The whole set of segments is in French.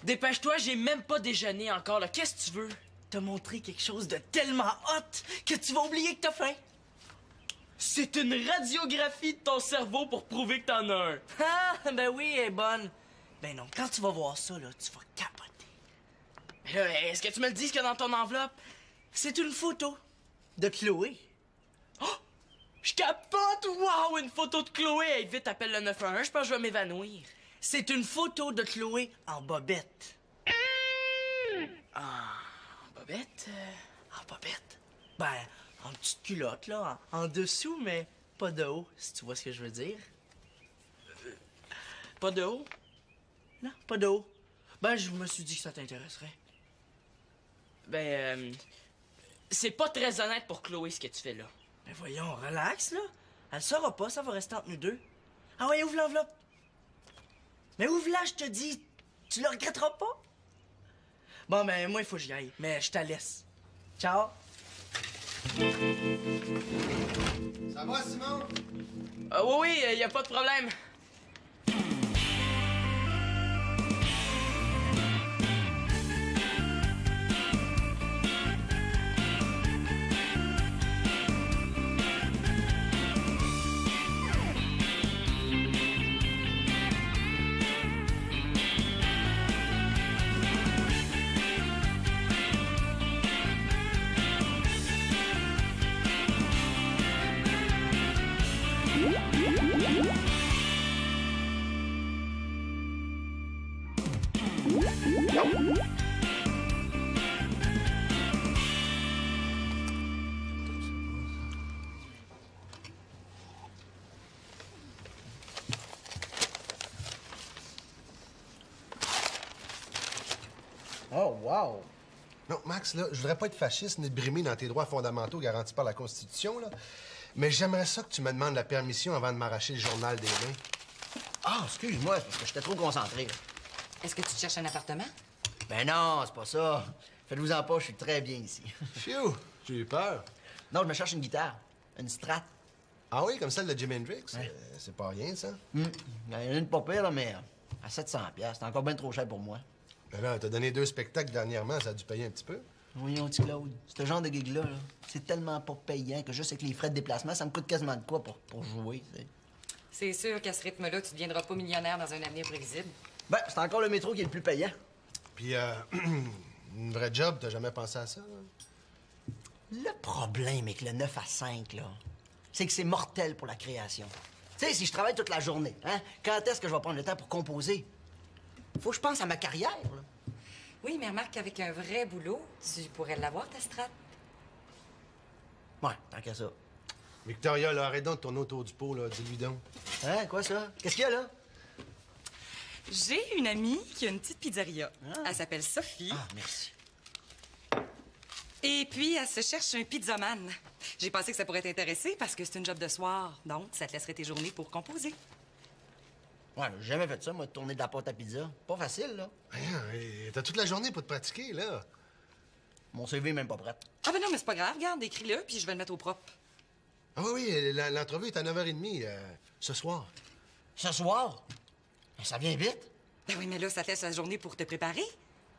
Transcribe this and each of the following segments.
Dépêche-toi, j'ai même pas déjeuné encore, là. Qu'est-ce que tu veux? T'as montré quelque chose de tellement hot que tu vas oublier que t'as faim. C'est une radiographie de ton cerveau pour prouver que t'en as un. Ah, ben oui, elle est bonne. Ben non, quand tu vas voir ça, là, tu vas capoter. Mais là, est-ce que tu me le dis ce qu'il y a dans ton enveloppe? C'est une photo de Chloé. Oh! Je capote! Wow! Une photo de Chloé! Hey, vite, appelle le 911, je pense que je vais m'évanouir. C'est une photo de Chloé en bobette. Ah, bobette? En bobette? Ben, en petite culotte, là, en dessous, mais pas de haut, si tu vois ce que je veux dire. Pas de haut? Non, pas de haut. Ben, je me suis dit que ça t'intéresserait. Ben, c'est pas très honnête pour Chloé, ce que tu fais là. Ben voyons, relax, là. Elle saura pas, ça va rester entre nous deux. Ah ouais, ouvre l'enveloppe. Mais ouvre-la, je te dis. Tu le regretteras pas. Bon, ben, moi, il faut que j'y aille. Mais je te laisse. Ciao. Ça va, Simon? Oui, y a pas de problème. Oh, wow! Non, Max, là, je voudrais pas être fasciste ni te brimer dans tes droits fondamentaux garantis par la Constitution, là. Mais j'aimerais ça que tu me demandes la permission avant de m'arracher le journal des mains. Ah, excuse-moi, c'est parce que j'étais trop concentré. Est-ce que tu cherches un appartement? Ben non, c'est pas ça. Faites-vous-en pas, je suis très bien ici. Phew! J'ai eu peur. Non, je me cherche une guitare. Une Strat. Ah oui, comme celle de Jimi Hendrix? C'est pas rien, ça. Il y en a une pas pire, là, mais à 700$. C'est encore bien trop cher pour moi. Ben là, t'as donné 2 spectacles dernièrement, ça a dû payer un petit peu. Voyons, petit Claude, ce genre de gig-là, là, c'est tellement pas payant que juste avec les frais de déplacement, ça me coûte quasiment de quoi pour jouer, t'sais. C'est sûr qu'à ce rythme-là, tu ne deviendras pas millionnaire dans un avenir prévisible. Ben, c'est encore le métro qui est le plus payant. Puis, une vraie job, t'as jamais pensé à ça, là? Le problème avec le 9 à 5, là, c'est que c'est mortel pour la création. Tu sais, si je travaille toute la journée, hein, quand est-ce que je vais prendre le temps pour composer? Faut que je pense à ma carrière, là. Oui, mais remarque qu'avec un vrai boulot, tu pourrais l'avoir, ta Strat. Ouais, tant qu'à ça. Victoria, là, arrête donc de tourner autour du pot, là. Dis-lui donc. Hein, quoi ça? Qu'est-ce qu'il y a, là? J'ai une amie qui a une petite pizzeria. Elle s'appelle Sophie. Ah, merci. Et puis, elle se cherche un pizzaman. J'ai pensé que ça pourrait t'intéresser parce que c'est une job de soir. Donc, ça te laisserait tes journées pour composer. Ouais, j'ai jamais fait ça, moi, de tourner de la pâte à pizza. Pas facile, là. Rien, t'as toute la journée pour te pratiquer, là. Mon CV est même pas prêt. Ah ben non, mais c'est pas grave. Regarde, écris-le, puis je vais le mettre au propre. Ah oui, l'entrevue est à 9h30, ce soir. Ce soir? Ben, ça vient vite. Ben oui, mais là, ça te laisse la journée pour te préparer.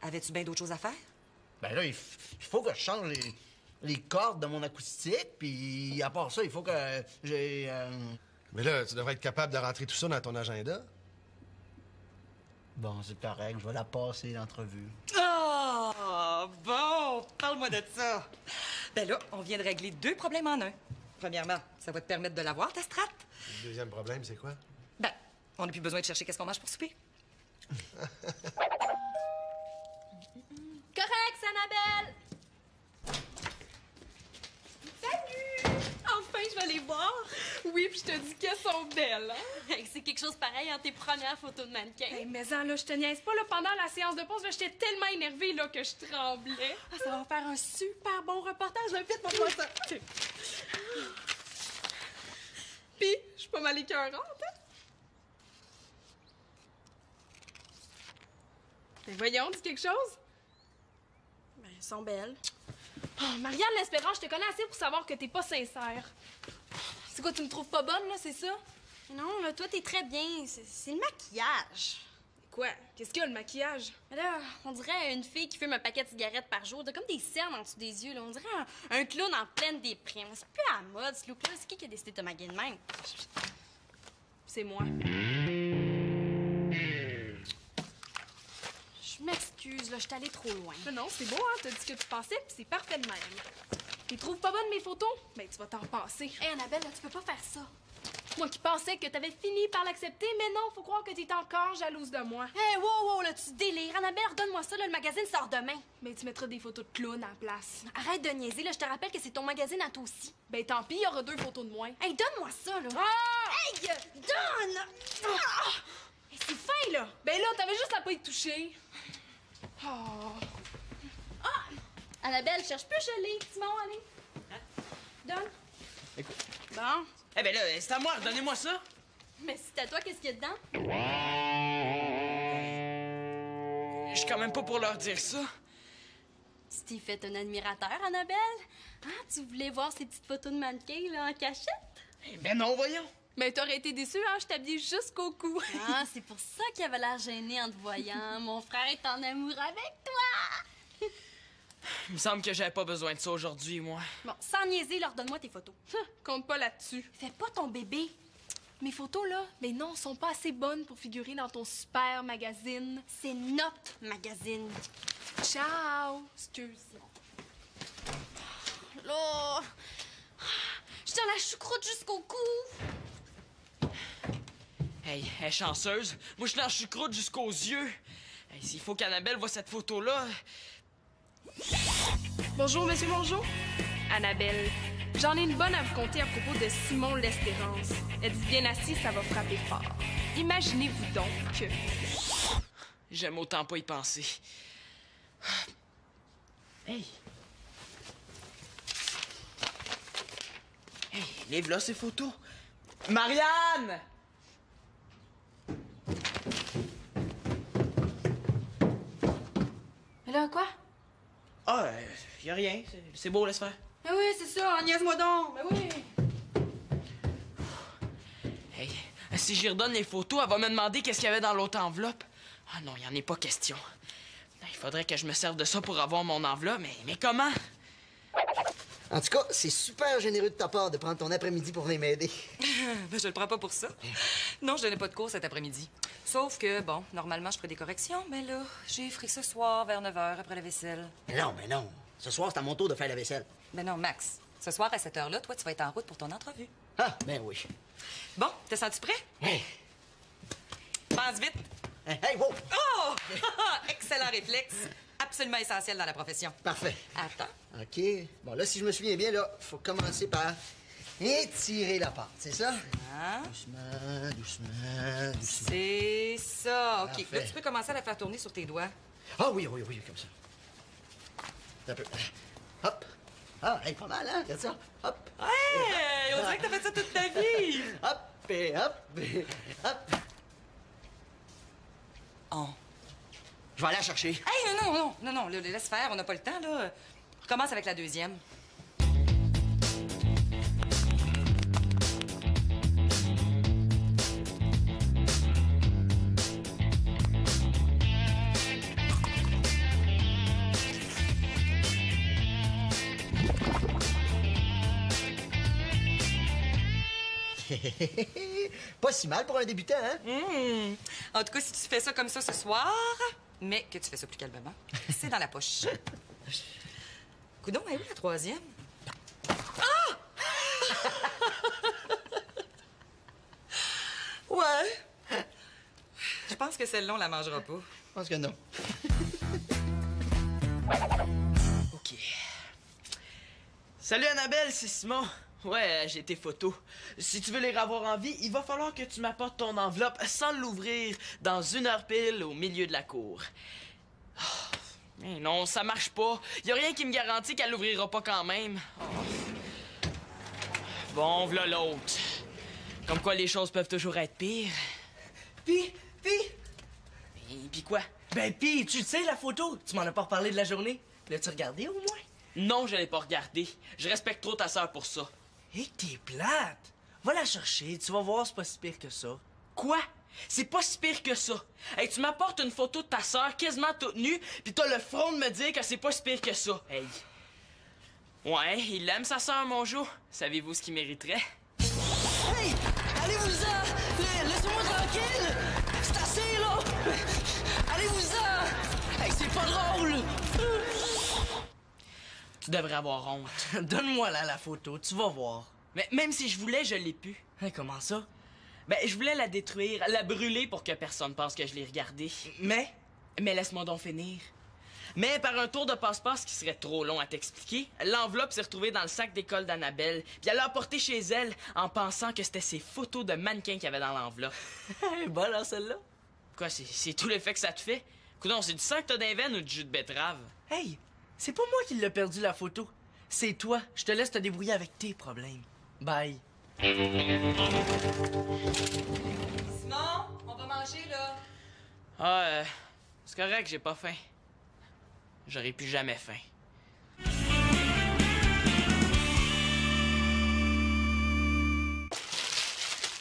Avais-tu bien d'autres choses à faire? Ben là, il faut que je change les cordes de mon acoustique, puis à part ça, il faut que j'ai... Mais là, tu devrais être capable de rentrer tout ça dans ton agenda. Bon, c'est correct, je vais la passer, l'entrevue. Ah, bon, parle-moi de ça. Ben là, on vient de régler 2 problèmes en un. Premièrement, ça va te permettre de l'avoir, ta Strat. Le deuxième problème, c'est quoi? Ben, on n'a plus besoin de chercher qu'est-ce qu'on mange pour souper. Correct, Annabelle! Salut! Enfin, je vais les voir. Oui, puis je te dis qu'elles sont belles, hein? Hey, c'est quelque chose pareil en tes premières photos de mannequin. Hey, mais là, je te niaise pas, là, pendant la séance de pause, là, j'étais tellement énervée, là, que je tremblais. Ah, ça va faire un super bon reportage. Vite, montre-moi ça. Puis, je suis pas mal écœurante, hein? Mais voyons, dis quelque chose. Ben, elles sont belles. Oh, Marianne L'Espérance, je te connais assez pour savoir que t'es pas sincère. C'est quoi, tu me trouves pas bonne, là, c'est ça? Non, là, toi, t'es très bien. C'est le maquillage. Quoi? Qu'est-ce qu'il y a, le maquillage? Mais là, on dirait une fille qui fume un paquet de cigarettes par jour. T'as comme des cernes en dessous des yeux, là. On dirait un clown en pleine déprime. C'est plus à la mode, ce look-là. C'est qui a décidé de te maguer de même? C'est moi. Je m'excuse, là. Je suis allée trop loin. Mais non, c'est beau, hein? T'as dit ce que tu pensais, puis c'est parfait de même. Tu trouves pas bonnes mes photos? Ben, tu vas t'en passer. Hé, Annabelle, là, tu peux pas faire ça. Moi qui pensais que t'avais fini par l'accepter, mais non, faut croire que t'es encore jalouse de moi. Hé, wow, là, tu délires. Annabelle, redonne-moi ça, là. Le magazine sort demain. Mais tu mettras des photos de clown en place. Arrête de niaiser, là. Je te rappelle que c'est ton magazine à toi aussi. Ben, tant pis, il y aura 2 photos de moins. Hey, donne-moi ça, là. Ah! Hey, donne! Ah! Hey, c'est fin, là. Ben là, t'avais juste à pas y toucher. Oh. Annabelle, cherche plus gelé. Simon, allez. Donne. Écoute. Bon. Eh ben là, c'est à moi, donnez-moi ça. Mais c'est à toi, qu'est-ce qu'il y a dedans? Je suis quand même pas pour leur dire ça. Tu t'es fait un admirateur, Annabelle? Ah, tu voulais voir ces petites photos de mannequins, là, en cachette? Eh ben non, voyons. Ben, t'aurais été déçue, hein? Je t'habillais jusqu'au cou. Ah, c'est pour ça qu'il avait l'air gêné en te voyant. Mon frère est en amour avec toi! Il me semble que j'avais pas besoin de ça aujourd'hui, moi. Bon, sans niaiser, leur donne-moi tes photos. Compte pas là-dessus. Fais pas ton bébé. Mes photos, là, mais non, sont pas assez bonnes pour figurer dans ton super magazine. C'est notre magazine. Ciao! Excuse. Là, je dans la choucroute jusqu'au cou. Hey, elle est chanceuse. Moi, je suis dans la choucroute jusqu'aux yeux. Hey, s'il faut qu'Annabelle voit cette photo-là... Bonjour, monsieur Mongeau. Annabelle, j'en ai une bonne à vous conter à propos de Simon L'Espérance. Êtes-vous bien assis, ça va frapper fort. Imaginez-vous donc que... J'aime autant pas y penser. Hey! Hey, livre là ces photos. Marianne! Mais là, quoi? Ah, y a rien. C'est beau, laisse faire. Mais oui, c'est ça, niaise-moi donc. Mais oui. Hey, si j'y redonne les photos, elle va me demander qu'est-ce qu'il y avait dans l'autre enveloppe. Ah non, y en est pas question. Il faudrait que je me serve de ça pour avoir mon enveloppe, mais comment? En tout cas, c'est super généreux de ta part de prendre ton après-midi pour venir m'aider. Ben, je le prends pas pour ça. Non, je donnais pas de cours cet après-midi. Sauf que, bon, normalement, je ferais des corrections, mais là, j'ai fri ce soir vers 9h après la vaisselle. Mais non. Ce soir, c'est à mon tour de faire la vaisselle. Ben non, Max. Ce soir, à cette heure-là, toi, tu vas être en route pour ton entrevue. Ah, ben oui. Bon, t'es senti prêt? Hey, Pense vite. hey, wow! Oh! Excellent réflexe. Absolument essentiel dans la profession. Parfait. Attends. OK. Bon, là, si je me souviens bien, là, faut commencer par étirer la pâte, c'est ça? Hein? Doucement. C'est ça. OK. Parfait. Là, tu peux commencer à la faire tourner sur tes doigts. Ah oui, comme ça. Un peu. Hop. Ah, hey, pas mal, hein? Regarde ça. Hop. Hey! On dirait que t'as fait ça toute ta vie! Hop, et hop, et hop. Oh. Je vais aller la chercher. Hey, non, là, laisse faire, on n'a pas le temps, là. Recommence avec la deuxième. Pas si mal pour un débutant, hein? En tout cas, si tu fais ça comme ça ce soir, mais que tu fais ça plus calmement, c'est dans la poche. Coudon, elle est où la troisième? Ah! Ouais. Je pense que celle-là, on la mangera pas. Je pense que non. OK. Salut Annabelle, c'est Simon. Ouais, j'ai tes photos. Si tu veux les revoir en vie, il va falloir que tu m'apportes ton enveloppe sans l'ouvrir dans 1 heure pile au milieu de la cour. Oh, mais non, ça marche pas. Y a rien qui me garantit qu'elle l'ouvrira pas quand même. Oh. Bon, v'là l'autre. Comme quoi les choses peuvent toujours être pires. Pis, Pis quoi? ben pis, tu sais la photo, tu m'en as pas reparlé de la journée. L'as-tu regardé au moins? Non, je l'ai pas regardé. Je respecte trop ta sœur pour ça. Hé, t'es plate. Va la chercher, tu vas voir, c'est pas si pire que ça. Quoi? C'est pas si pire que ça. Hey, tu m'apportes une photo de ta sœur quasiment toute nue, pis t'as le front de me dire que c'est pas si pire que ça. Hey. Ouais, il aime sa sœur, mon Joe. Savez-vous ce qu'il mériterait? Hey! Allez-vous-en! Laissez-moi tranquille! C'est assez, là! Allez-vous-en! Hey, c'est pas drôle! Tu devrais avoir honte. Donne-moi là la photo, tu vas voir. Mais même si je voulais, je l'ai pu. Hey, comment ça? Ben, je voulais la détruire, la brûler pour que personne pense que je l'ai regardée. Mais... Mais laisse-moi donc finir. Mais par un tour de passe-passe qui serait trop long à t'expliquer, l'enveloppe s'est retrouvée dans le sac d'école d'Annabelle, puis elle l'a emportée chez elle en pensant que c'était ses photos de mannequins qu'il y avait dans l'enveloppe. Bonne, hein, celle-là? Quoi, c'est tout l'effet que ça te fait? Coudonc, c'est du sang que t'as dans les veines ou du jus de betterave? Hey! C'est pas moi qui l'ai perdu, la photo. C'est toi. Je te laisse te débrouiller avec tes problèmes. Bye. Simon, on va manger, là. Ah, c'est correct, j'ai pas faim. J'aurais plus jamais faim.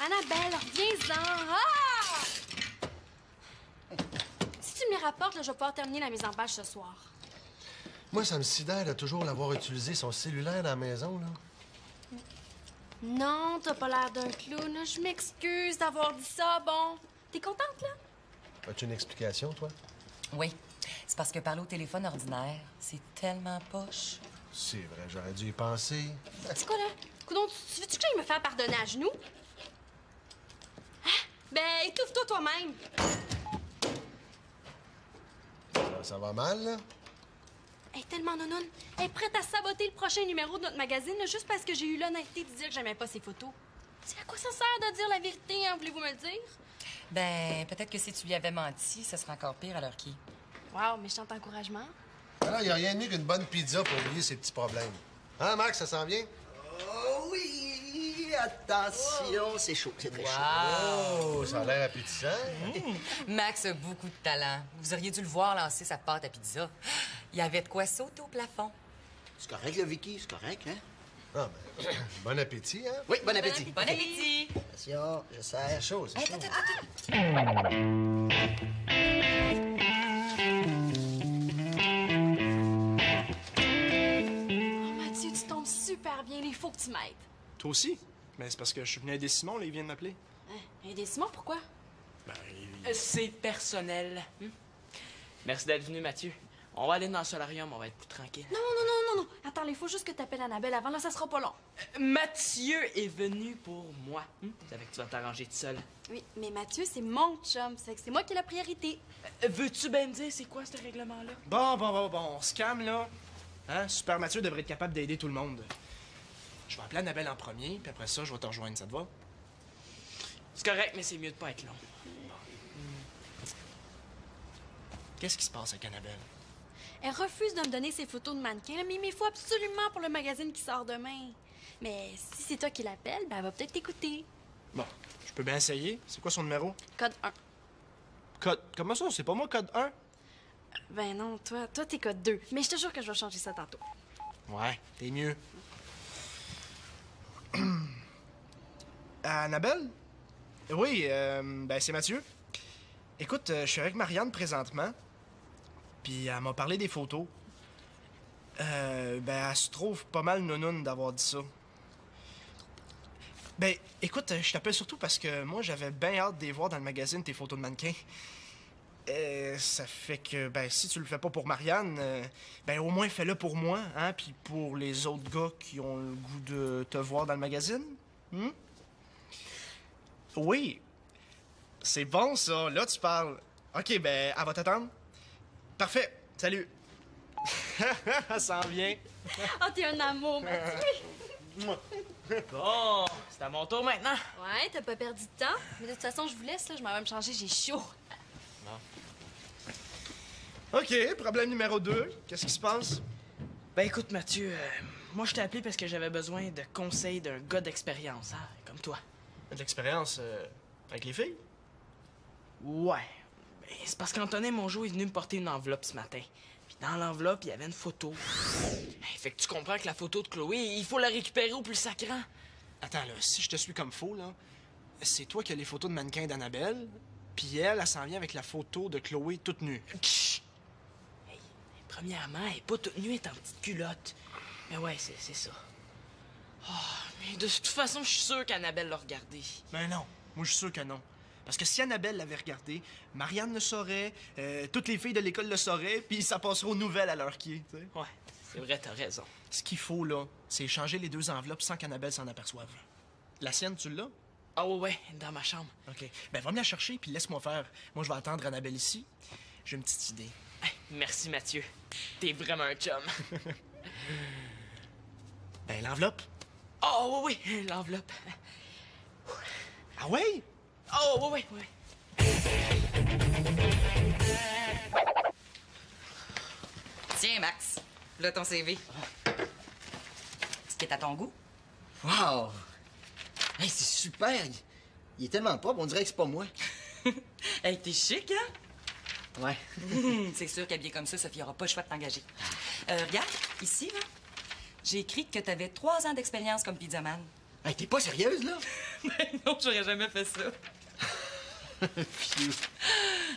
Annabelle, reviens-en! Ah! Si tu me les rapportes, là, je vais pouvoir terminer la mise en page ce soir. Moi, ça me sidère de toujours l'avoir utilisé son cellulaire dans la maison, là. Non, t'as pas l'air d'un clown. Là. Je m'excuse d'avoir dit ça. Bon, t'es contente, là? As-tu une explication, toi? Oui. C'est parce que parler au téléphone ordinaire, c'est tellement poche. C'est vrai, j'aurais dû y penser. C'est quoi, là? Coudonc, tu veux-tu que j'aille me faire pardonner à genoux? Ah, ben, étouffe-toi toi-même. Ça va mal, là? Elle est tellement nounoune. Elle est prête à saboter le prochain numéro de notre magazine là, juste parce que j'ai eu l'honnêteté de dire que j'aimais pas ses photos. C'est à quoi ça sert de dire la vérité, hein? Voulez-vous me le dire? Ben, peut-être que si tu lui avais menti, ça serait encore pire à l'heure qui. Wow, méchant encouragement. Alors, il n'y a rien de mieux qu'une bonne pizza pour oublier ses petits problèmes. Hein, Max, ça s'en vient? Oh oui! Attention, c'est chaud, c'est très chaud. Oh, ça a l'air appétissant. Max a beaucoup de talent. Vous auriez dû le voir lancer sa pâte à pizza. Il y avait de quoi sauter au plafond. C'est correct, le Vicky, c'est correct, hein? Ah, ben, bon appétit, hein? Oui, bon appétit. Bon appétit! Attention, je sers. C'est chaud, c'est chaud. Oh, Mathieu, tu tombes super bien. Il faut que tu m'aides. Toi aussi? Mais c'est parce que je suis venu aider Simon, là, il vient de m'appeler. Hein? Aider Simon, pourquoi? Ben, C'est personnel. Merci d'être venu, Mathieu. On va aller dans le solarium, on va être plus tranquille. Non. Attends, il faut juste que t'appelles Annabelle avant. Là, ça sera pas long. Mathieu est venu pour moi. Tu savais que tu vas t'arranger tout seul. Oui, mais Mathieu, c'est mon chum. Ça fait que c'est moi qui ai la priorité. Veux-tu bien me dire c'est quoi ce règlement-là? Bon, on se calme, là. Hein? Super Mathieu devrait être capable d'aider tout le monde. Je vais appeler Annabelle en premier, puis après ça, je vais te rejoindre, ça te va? C'est correct, mais c'est mieux de pas être long. Qu'est-ce qui se passe avec Annabelle? Elle refuse de me donner ses photos de mannequins, là, mais il me faut absolument pour le magazine qui sort demain. Mais si c'est toi qui l'appelle, ben elle va peut-être t'écouter. Bon, je peux bien essayer. C'est quoi son numéro? Code 1. Code... Comment ça? C'est pas moi, code 1? Ben non, toi t'es code 2. Mais je te jure que je vais changer ça tantôt. Ouais, t'es mieux. Annabelle? Oui, ben c'est Mathieu. Écoute, je suis avec Marianne présentement, puis elle m'a parlé des photos. Ben elle se trouve pas mal nounoune d'avoir dit ça. Ben, écoute, je t'appelle surtout parce que moi, j'avais bien hâte de les voir dans le magazine, tes photos de mannequins. Ça fait que, ben, si tu le fais pas pour Marianne, ben, au moins fais-le pour moi, hein, puis pour les autres gars qui ont le goût de te voir dans le magazine. Oui. C'est bon, ça. Là, tu parles. OK, ben, elle va t'attendre. Parfait. Salut. Ça s'en vient. Oh, t'es un amour, Mathieu. Bon, c'est à mon tour maintenant. Ouais, t'as pas perdu de temps. Mais de toute façon, je vous laisse, là. Je m'en vais me changer, j'ai chaud. OK, problème numéro 2. Qu'est-ce qui se passe? Ben écoute, Mathieu, moi je t'ai appelé parce que j'avais besoin de conseils d'un gars d'expérience, hein, comme toi. De l'expérience avec les filles? Ouais. Ben, c'est parce qu'Antonin Mongeau est venu me porter une enveloppe ce matin. Puis dans l'enveloppe, il y avait une photo. Fait que tu comprends que la photo de Chloé, il faut la récupérer au plus sacrant. Attends, là, si je te suis comme faux, là, c'est toi qui as les photos de mannequin d'Annabelle, puis elle s'en vient avec la photo de Chloé toute nue. Chut! Hey, premièrement, elle est pas toute nue, elle est en petite culotte. Mais ouais, c'est ça. Oh, mais de toute façon, je suis sûr qu'Annabelle l'a regardé. Ben non, moi je suis sûr que non. Parce que si Annabelle l'avait regardé, Marianne le saurait, toutes les filles de l'école le sauraient, puis ça passerait aux nouvelles à l'heure qui est, tu sais. Ouais, c'est vrai, t'as raison. Ce qu'il faut, là, c'est échanger les 2 enveloppes sans qu'Annabelle s'en aperçoive. La sienne, tu l'as? Ah ouais, dans ma chambre. OK. Ben, va me la chercher, puis laisse-moi faire. Moi, je vais attendre Annabelle ici. J'ai une petite idée. Hey, merci, Mathieu. T'es vraiment un chum. Ben, l'enveloppe. Oh, oui, l'enveloppe. Ah ouais? Oh, oui. Tiens, Max. Là, ton CV. Est-ce qu'il est à ton goût? Wow! Hey, c'est super! Il est tellement propre, on dirait que c'est pas moi. Hey, t'es chic, hein? Ouais. C'est sûr qu'habillé comme ça, Sophie aura pas le choix de t'engager. Regarde, ici, là, j'ai écrit que t'avais 3 ans d'expérience comme pizzaman. Hey, t'es pas sérieuse, là? Ben non, j'aurais jamais fait ça. Phew.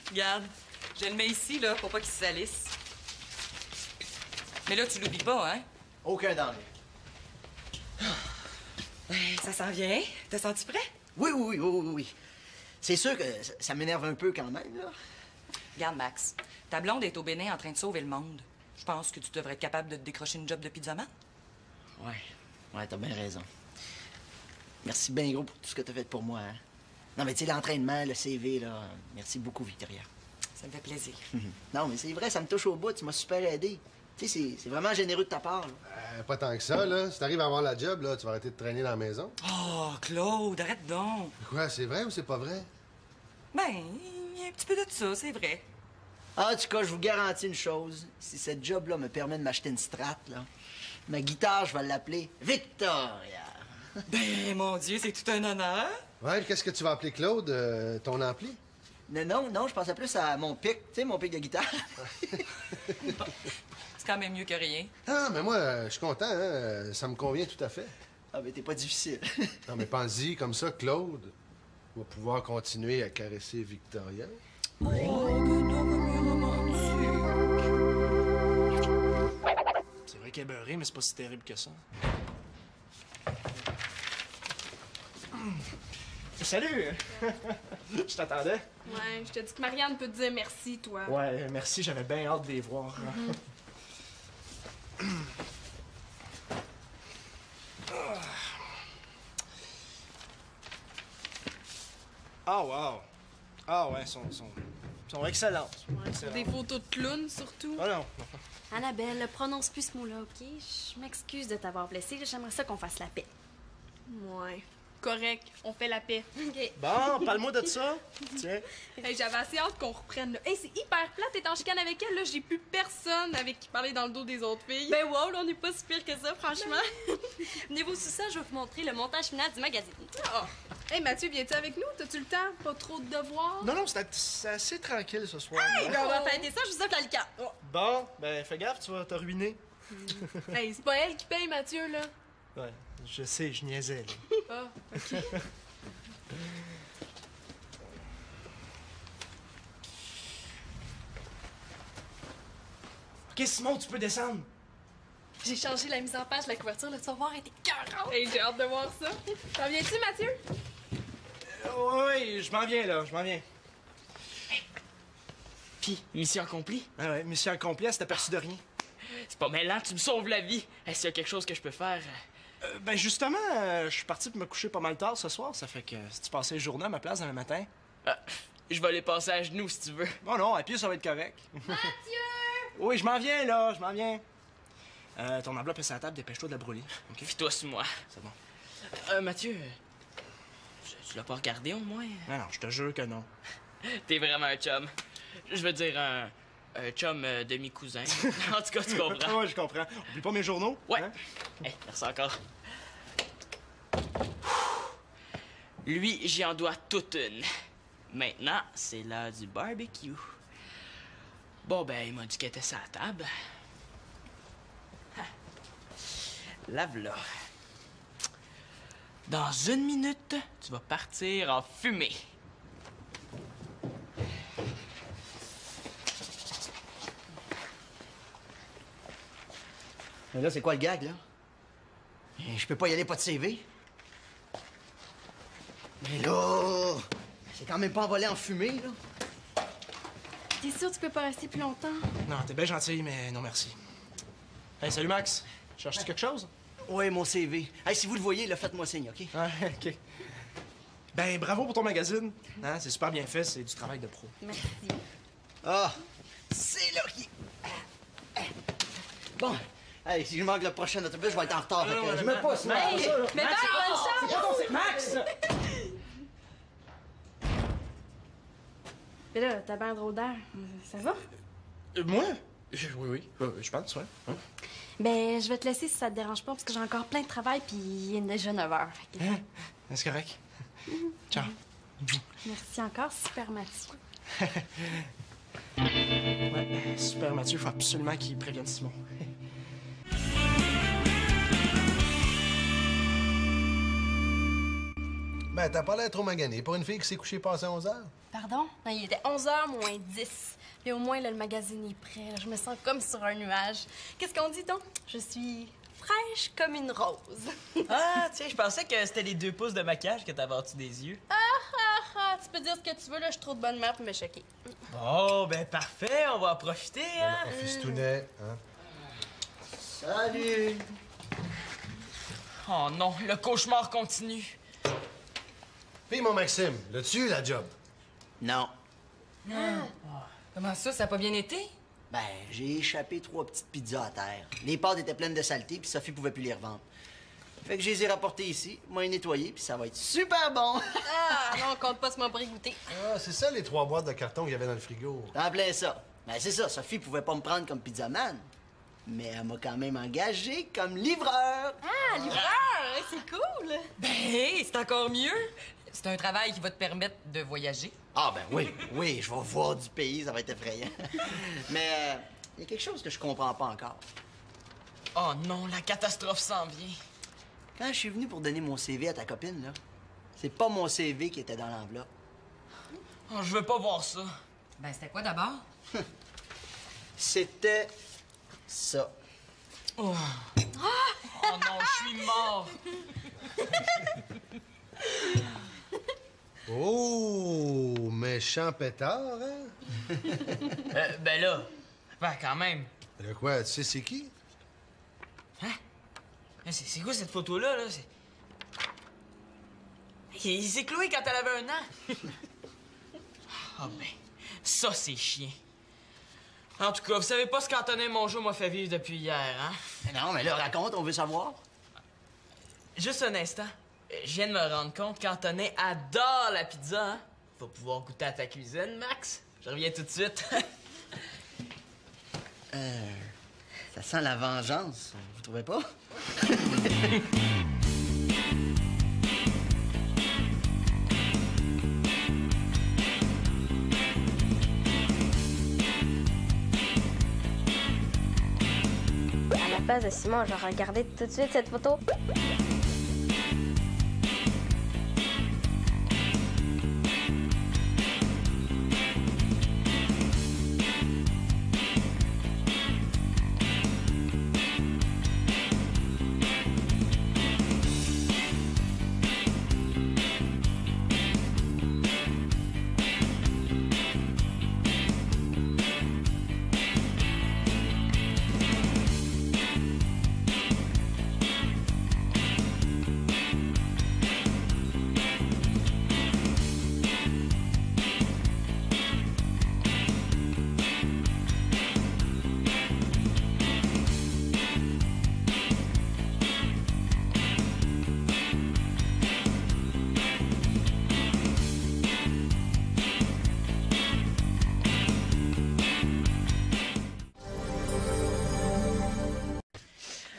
Regarde, je le mets ici, là, pour pas qu'il se salisse. Mais là, tu l'oublies pas, hein? Aucun danger. Ça s'en vient. T'as senti prêt? Oui. C'est sûr que ça m'énerve un peu quand même, là. Regarde, Max, ta blonde est au Bénin en train de sauver le monde. Je pense que tu devrais être capable de te décrocher une job de pizzaman. Ouais, t'as bien raison. Merci bien gros pour tout ce que t'as fait pour moi, hein. Non, mais tu sais, l'entraînement, le CV, là, merci beaucoup, Victoria. Ça me fait plaisir. Non, mais c'est vrai, ça me touche au bout, tu m'as super aidé. Tu sais, c'est vraiment généreux de ta part, là. Pas tant que ça, là. Si t'arrives à avoir la job, là, tu vas arrêter de traîner dans la maison. Oh, Claude, arrête donc. Quoi, c'est vrai ou c'est pas vrai? Ben, il y a un petit peu de ça, c'est vrai. En tout cas, je vous garantis une chose. Si cette job-là me permet de m'acheter une Strat, là, ma guitare, je vais l'appeler Victoria. Ben, mon Dieu, c'est tout un honneur. Ouais, qu'est-ce que tu vas appeler Claude, ton ampli? Non, je pensais plus à mon pic, tu sais, mon pic de guitare. C'est quand même mieux que rien. Ah, mais moi, je suis content, hein. Ça me convient tout à fait. Ah, mais t'es pas difficile. Non, mais pense-y, comme ça, Claude va pouvoir continuer à caresser Victoria. Oh, que t'as mieux romantique. C'est vrai qu'elle est beurrée, mais c'est pas si terrible que ça. Salut! Je t'attendais. Ouais, je te dis que Marianne peut te dire merci, toi. Ouais, merci, j'avais bien hâte de les voir. Ah, wow! Ah, ouais, sont excellentes. Ouais, sur des photos de clowns, surtout. Ah non. Annabelle, prononce plus ce mot-là, OK? Je m'excuse de t'avoir blessée. J'aimerais ça qu'on fasse la paix. Ouais. Correct, on fait la paix. OK. Bon, parle-moi de ça. Tiens. Hey, j'avais assez hâte qu'on reprenne, là. Hey, c'est hyper plate, t'es en chicane avec elle, là. J'ai plus personne avec qui parler dans le dos des autres filles. Ben wow, là, on n'est pas si pire que ça, franchement. Venez vous sous ça, je vais vous montrer le montage final du magazine. Oh. Hey, Mathieu, viens-tu avec nous? T'as-tu le temps? Pas trop de devoirs? Non, c'est assez tranquille ce soir. Hey, ben on va fêter ça, je vous offre la liqueur. Oh, bon, ben fais gaffe, tu vas te ruiner. Hey, c'est pas elle qui paye, Mathieu, là. Ouais, je sais, je niaisais, là. Ah, OK. OK, Simon, tu peux descendre. J'ai changé la mise en page de la couverture, là, tu vas voir, elle était cœurante. Hey, j'ai hâte de voir ça. T'en viens-tu, Mathieu? Oui, je m'en viens, là, je m'en viens. Puis, mission accomplie. Ah ouais, mission accomplie, elle s'est aperçue de rien. C'est pas mêlant, tu me sauves la vie. Est-ce qu'il y a quelque chose que je peux faire? Ben justement, je suis parti pour me coucher pas mal tard ce soir, ça fait que si tu passais le journée à ma place demain matin... Je vais les passer à genoux si tu veux. Bon non, à pied ça va être correct. Mathieu! Oui, je m'en viens là, je m'en viens. Ton enveloppe est sur la table, dépêche-toi de la brûler. OK? Fie-toi sur moi. C'est bon. Mathieu, tu l'as pas regardé au moins? Non, je te jure que non. T'es vraiment un chum. Je veux dire un chum demi-cousin. En tout cas, tu comprends. Ouais, je comprends. Oublie pas mes journaux. Ouais. Hein? Hey, merci encore. Lui, j'y en dois toute une. Maintenant, c'est l'heure du barbecue. Bon, ben, il m'a dit qu'elle était sur la table. Ah. La v'là. Dans 1 minute, tu vas partir en fumée. Mais là, c'est quoi le gag, là? Je peux pas y aller, pas de CV. Mais là, c'est quand même pas envolé en fumée, là. T'es sûr que tu peux pas rester plus longtemps? Non, t'es bien gentil, mais non merci. Hey, salut Max. Cherches-tu quelque chose? Oui, mon CV. Hey, si vous le voyez, là, faites-moi signe, OK? Ouais, OK. Ben, bravo pour ton magazine. Hein, c'est super bien fait, c'est du travail de pro. Merci. Ah, c'est là qui... Bon, hey, si je manque le prochain autobus, je vais être en retard. Fait que je me pousse, moi. Mais bye, bonne chance! Max! Mais là, t'as bien drôle d'air. Ça va? Moi? Oui, je pense, ouais. Hein? Ben, je vais te laisser si ça te dérange pas, parce que j'ai encore plein de travail, puis il est déjà 9 h. Hein? C'est correct. Ciao. Merci encore, super Mathieu. Ouais, super Mathieu, faut absolument qu'il prévienne Simon. Ben, t'as pas l'air trop magané pour une fille qui s'est couchée passé 11 heures. Pardon? Non, il était 11h moins 10. Puis au moins, là, le magazine est prêt. Là, je me sens comme sur un nuage. Qu'est-ce qu'on dit, donc? Je suis fraîche comme une rose. Ah, tiens, je pensais que c'était les 2 pouces de maquillage que t'avais en dessous des yeux. Tu peux dire ce que tu veux, là. Je suis trop de bonne mère pour me choquer. Bon, ben parfait, on va en profiter, hein? On fistounet, hein? Salut! Oh non, le cauchemar continue. Puis mon Maxime, l'as-tu la job? Non. Comment ça a pas bien été? Ben, j'ai échappé 3 petites pizzas à terre. Les pâtes étaient pleines de saleté, puis Sophie pouvait plus les revendre. Fait que je les ai rapportées ici, moi les nettoyer, puis ça va être super bon! Ah, non, on compte pas ce m'en goûter. Ah, c'est ça les 3 boîtes de carton qu'il y avait dans le frigo. En plein ça. Ben, c'est ça, Sophie pouvait pas me prendre comme pizzaman. Mais elle m'a quand même engagé comme livreur. Ah, livreur! C'est cool! Ben, hey, c'est encore mieux. C'est un travail qui va te permettre de voyager. Ah, ben oui, je vais voir du pays, ça va être effrayant. Mais il y a quelque chose que je comprends pas encore. Oh non, la catastrophe s'en vient. Quand je suis venu pour donner mon CV à ta copine, là, c'est pas mon CV qui était dans l'enveloppe. Oh, je veux pas voir ça. Ben, c'était quoi d'abord? C'était ça. Oh non, je suis mort. Oh, méchant pétard, hein? Ben là, quand même. De quoi, tu sais c'est qui? Hein? C'est quoi cette photo-là, là? Il s'est cloué quand elle avait 1 an. Ah ben, ça c'est chien. En tout cas, vous savez pas ce qu'Antonin Mongeau m'a fait vivre depuis hier, hein? Non, mais là, raconte, on veut savoir. Juste un instant. Je viens de me rendre compte qu'Antonin adore la pizza, hein? Va pouvoir goûter à ta cuisine, Max. Je reviens tout de suite. Ça sent la vengeance, vous trouvez pas? À la place de Simon, je vais regarder tout de suite cette photo.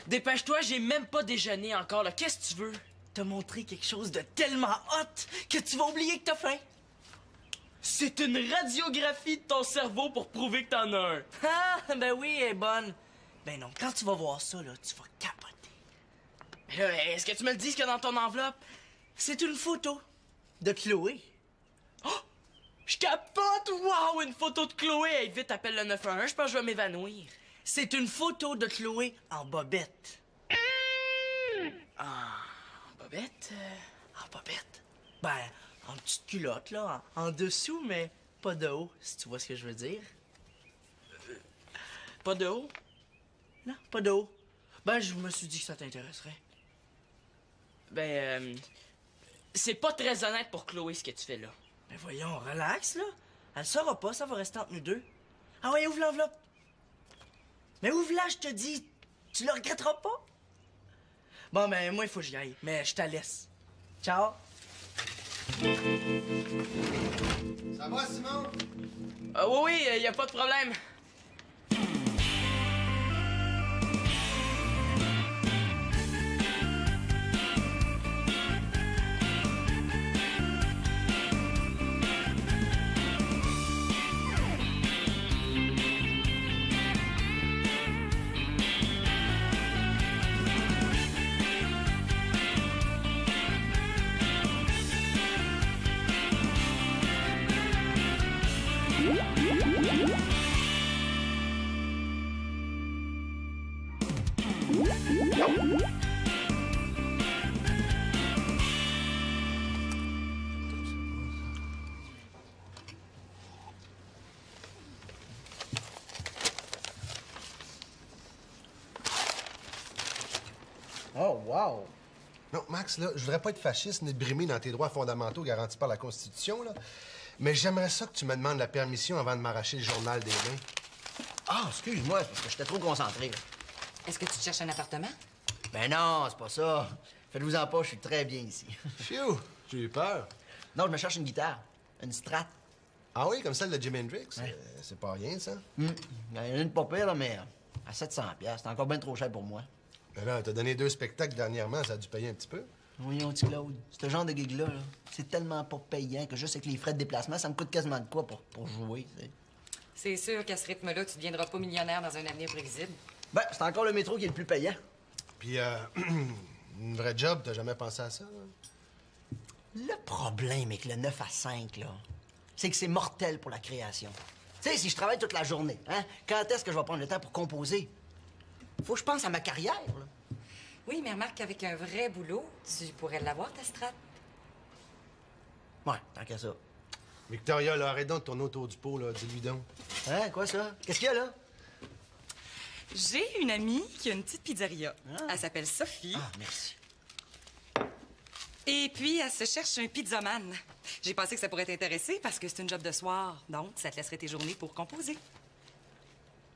Dépêche-toi, j'ai même pas déjeuné encore, là. Qu'est-ce que tu veux? T'as montré quelque chose de tellement hot que tu vas oublier que t'as faim. C'est une radiographie de ton cerveau pour prouver que t'en as un. Ah, ben oui, elle est bonne. Ben non, quand tu vas voir ça, là, tu vas capoter. Mais là, est-ce que tu me le dis ce qu'il y a dans ton enveloppe? C'est une photo de Chloé. Je capote! Wow! Une photo de Chloé! Hey, vite, appelle le 911, je pense que je vais m'évanouir. C'est une photo de Chloé en bobette. Bobette? En bobette? Ben, en petite culotte, là, en dessous, mais pas de haut, si tu vois ce que je veux dire. Pas de haut? Non, pas de haut. Ben, je me suis dit que ça t'intéresserait. C'est pas très honnête pour Chloé ce que tu fais là. Ben voyons, relax, là. Elle saura pas, ça va rester entre nous deux. Ah ouais, ouvre l'enveloppe. Mais ouvre-la, je te dis. Tu le regretteras pas. Bon, ben, moi, il faut que j'y aille. Mais je te laisse. Ciao. Ça va, Simon? Oui, y a pas de problème. Oh, wow! Non, Max, là, je voudrais pas être fasciste ni te brimer dans tes droits fondamentaux garantis par la Constitution, là. Mais j'aimerais ça que tu me demandes la permission avant de m'arracher le journal des mains. Ah, excuse-moi, c'est parce que j'étais trop concentré. Est-ce que tu te cherches un appartement? Ben non, c'est pas ça. Faites-vous-en pas, je suis très bien ici. Phew, j'ai eu peur. Non, je me cherche une guitare. Une Strat. Ah oui, comme celle de Jimi Hendrix? C'est pas rien, ça. Il y en a une pas pire, là, mais à 700$. C'est encore bien trop cher pour moi. Ben là, t'as donné 2 spectacles dernièrement, ça a dû payer un petit peu. Voyons, petit Claude, ce genre de gig-là, là, c'est tellement pas payant que juste avec les frais de déplacement, ça me coûte quasiment de quoi pour jouer, tu sais. C'est sûr qu'à ce rythme-là, tu ne deviendras pas millionnaire dans un avenir prévisible. Ben, c'est encore le métro qui est le plus payant. Puis, une vraie job, t'as jamais pensé à ça? Hein? Le problème avec le 9 à 5, là, c'est que c'est mortel pour la création. Tu sais, si je travaille toute la journée, hein, quand est-ce que je vais prendre le temps pour composer? Faut que je pense à ma carrière, là. Oui, mais remarque qu'avec un vrai boulot, tu pourrais l'avoir, ta strate. Ouais, tant qu'à ça. Victoria, là, arrête donc de tourner autour du pot, là. Dis-lui donc. Hein, quoi ça? Qu'est-ce qu'il y a, là? J'ai une amie qui a une petite pizzeria. Elle s'appelle Sophie. Ah, merci. Et puis, elle se cherche un pizzaman. J'ai pensé que ça pourrait t'intéresser parce que c'est une job de soir. Donc, ça te laisserait tes journées pour composer.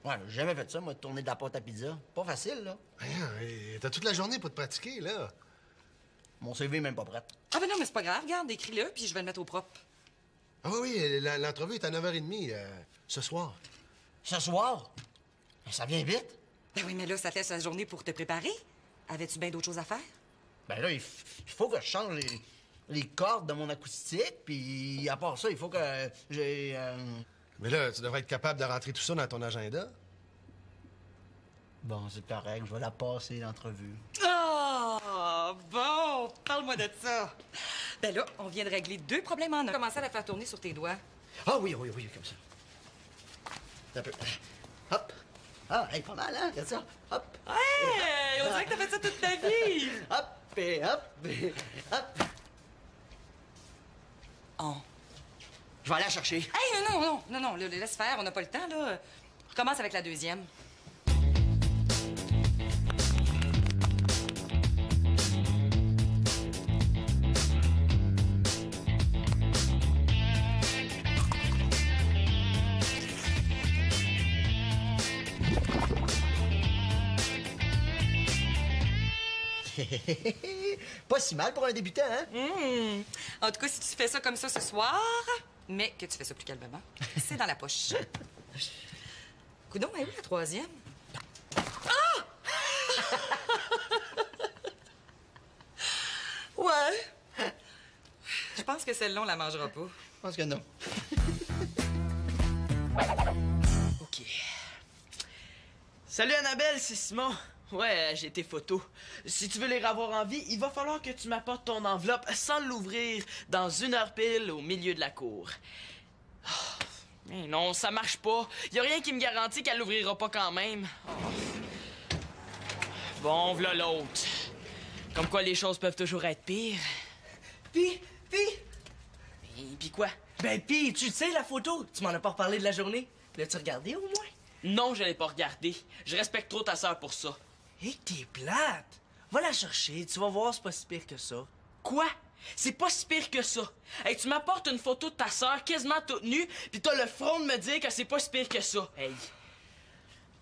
Ouais, j'ai jamais fait ça, moi, de tourner de la pâte à pizza. Pas facile, là. Rien, t'as toute la journée pour te pratiquer, là. Mon CV est même pas prêt. Ah ben non, mais c'est pas grave. Regarde, écris-le, puis je vais le mettre au propre. Ah oui, l'entrevue est à 9h30, ce soir. Ce soir? Ben, ça vient vite. Ben oui, mais là, ça te laisse la journée pour te préparer. Avais-tu bien d'autres choses à faire? Ben là, il faut que je change les cordes de mon acoustique, puis à part ça, il faut que j'ai... Mais là, tu devrais être capable de rentrer tout ça dans ton agenda. Bon, c'est correct, je vais la passer, l'entrevue. Ah, bon, parle-moi de ça. Ben là, on vient de régler 2 problèmes en un. Commencer à la faire tourner sur tes doigts. Ah oui, comme ça. Un peu. Hop. Ah, hey, pas mal, hein? Regarde ça. Hop. Hey, on dirait que t'as fait ça toute ta vie. Hop, et hop, et hop. Oh. Je vais aller la chercher. Hey, non, laisse faire, on n'a pas le temps, là. Recommence avec la deuxième. Pas si mal pour un débutant, hein? En tout cas, si tu fais ça comme ça ce soir, mais que tu fais ça plus calmement, c'est dans la poche. Coudon, elle est où la troisième? Ah! Ouais. Je pense que celle-là, on la mangera pas. Je pense que non. OK. Salut, Annabelle, c'est Simon. ouais, j'ai tes photos. Si tu veux les revoir en vie, il va falloir que tu m'apportes ton enveloppe sans l'ouvrir dans 1 heure pile au milieu de la cour. Oh, mais non, ça marche pas. Y a rien qui me garantit qu'elle l'ouvrira pas quand même. Oh. Bon, v'là l'autre. Comme quoi les choses peuvent toujours être pires. Pis, Pis quoi? ben pis, tu sais la photo, tu m'en as pas reparlé de la journée. L'as-tu regardé au moins? Non, je l'ai pas regardé. Je respecte trop ta sœur pour ça. Hé, t'es plate. Va la chercher, tu vas voir, c'est pas si pire que ça. Quoi? C'est pas si pire que ça. Hey, tu m'apportes une photo de ta sœur quasiment toute nue, pis t'as le front de me dire que c'est pas si pire que ça. Hey.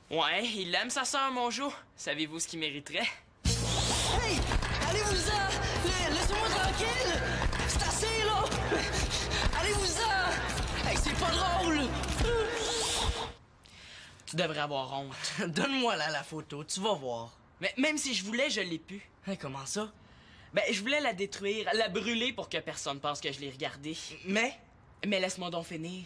Ouais, il aime sa sœur, mon Jo. Savez-vous ce qu'il mériterait? Hey! Allez-vous-en! Laissez-moi tranquille! C'est assez, là! Allez-vous-en! Hey, c'est pas drôle! Tu devrais avoir honte. Donne-moi là la photo, tu vas voir. Mais même si je voulais, je l'ai pu. Hey, comment ça? Ben, je voulais la détruire, la brûler pour que personne pense que je l'ai regardée. Mais? Mais laisse-moi donc finir.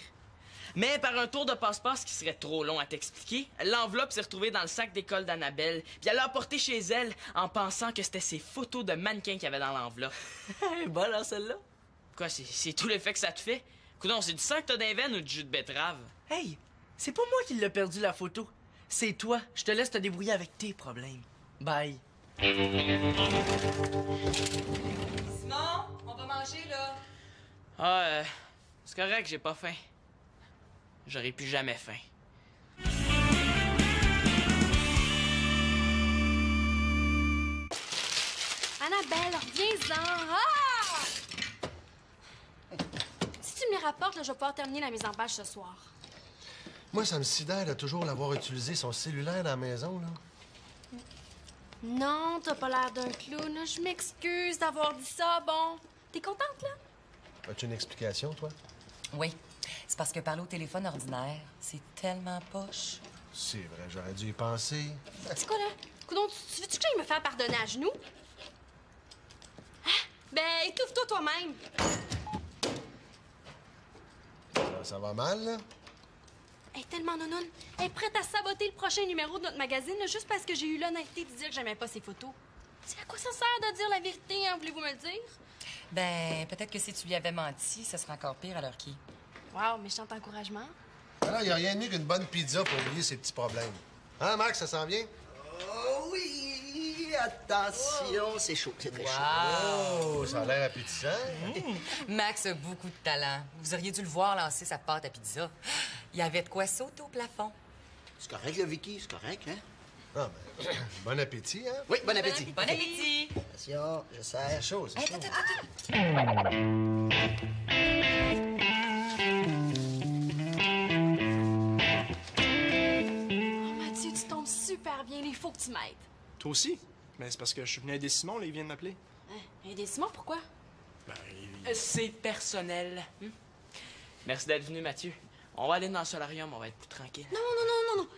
Mais par un tour de passe-passe qui serait trop long à t'expliquer, l'enveloppe s'est retrouvée dans le sac d'école d'Annabelle, puis elle l'a apportée chez elle en pensant que c'était ses photos de mannequins qu'il y avait dans l'enveloppe. Bonne, hein, celle-là? Quoi, c'est tout l'effet que ça te fait? Coudonc, c'est du sang que t'as dans les veines ou du jus de betterave? Hey, c'est pas moi qui l'ai perdu la photo. C'est toi. Je te laisse te débrouiller avec tes problèmes. Bye. Simon, on va manger, là. Ah, c'est correct, j'ai pas faim. J'aurais plus jamais faim. Annabelle, reviens-en! Ah! Si tu me les rapportes, là, je vais pouvoir terminer la mise en page ce soir. Moi, ça me sidère de toujours l'avoir utilisé son cellulaire dans la maison, là. Non, t'as pas l'air d'un clown. Là. Je m'excuse d'avoir dit ça. Bon, t'es contente, là? As-tu une explication, toi? Oui. C'est parce que parler au téléphone ordinaire, c'est tellement poche. C'est vrai, j'aurais dû y penser. C'est quoi, là? Coudonc, tu veux-tu que j'aille me faire pardonner à genoux? Ah, ben, étouffe-toi toi-même. Ça va mal, là? Elle est tellement nounoune. Elle est prête à saboter le prochain numéro de notre magazine là, juste parce que j'ai eu l'honnêteté de dire que j'aimais pas ses photos. C'est à quoi ça sert de dire la vérité, hein? Voulez-vous me le dire? Ben, peut-être que si tu lui avais menti, ça serait encore pire à l'heure qui. Wow, méchant encouragement. Alors, il n'y a rien de mieux qu'une bonne pizza pour oublier ses petits problèmes. Hein, Max, ça s'en vient? Oh oui! Attention, c'est chaud, c'est très chaud. Oh, ça a l'air appétissant. Max a beaucoup de talent. Vous auriez dû le voir lancer sa pâte à pizza. Il y avait de quoi sauter au plafond. C'est correct, le Vicky, c'est correct, hein? Ah, ben, bon appétit, hein? Oui, bon appétit. Bon appétit! Attention, je C'est sers. chaud, c'est chaud. Oh, Mathieu, tu tombes super bien. Il faut que tu m'aides. Toi aussi? Mais c'est parce que je suis venu aider Simon, là, il vient de m'appeler. Hein? Aider Simon, pourquoi? Ben, C'est personnel. Merci d'être venu, Mathieu. On va aller dans le solarium, on va être plus tranquille. Non.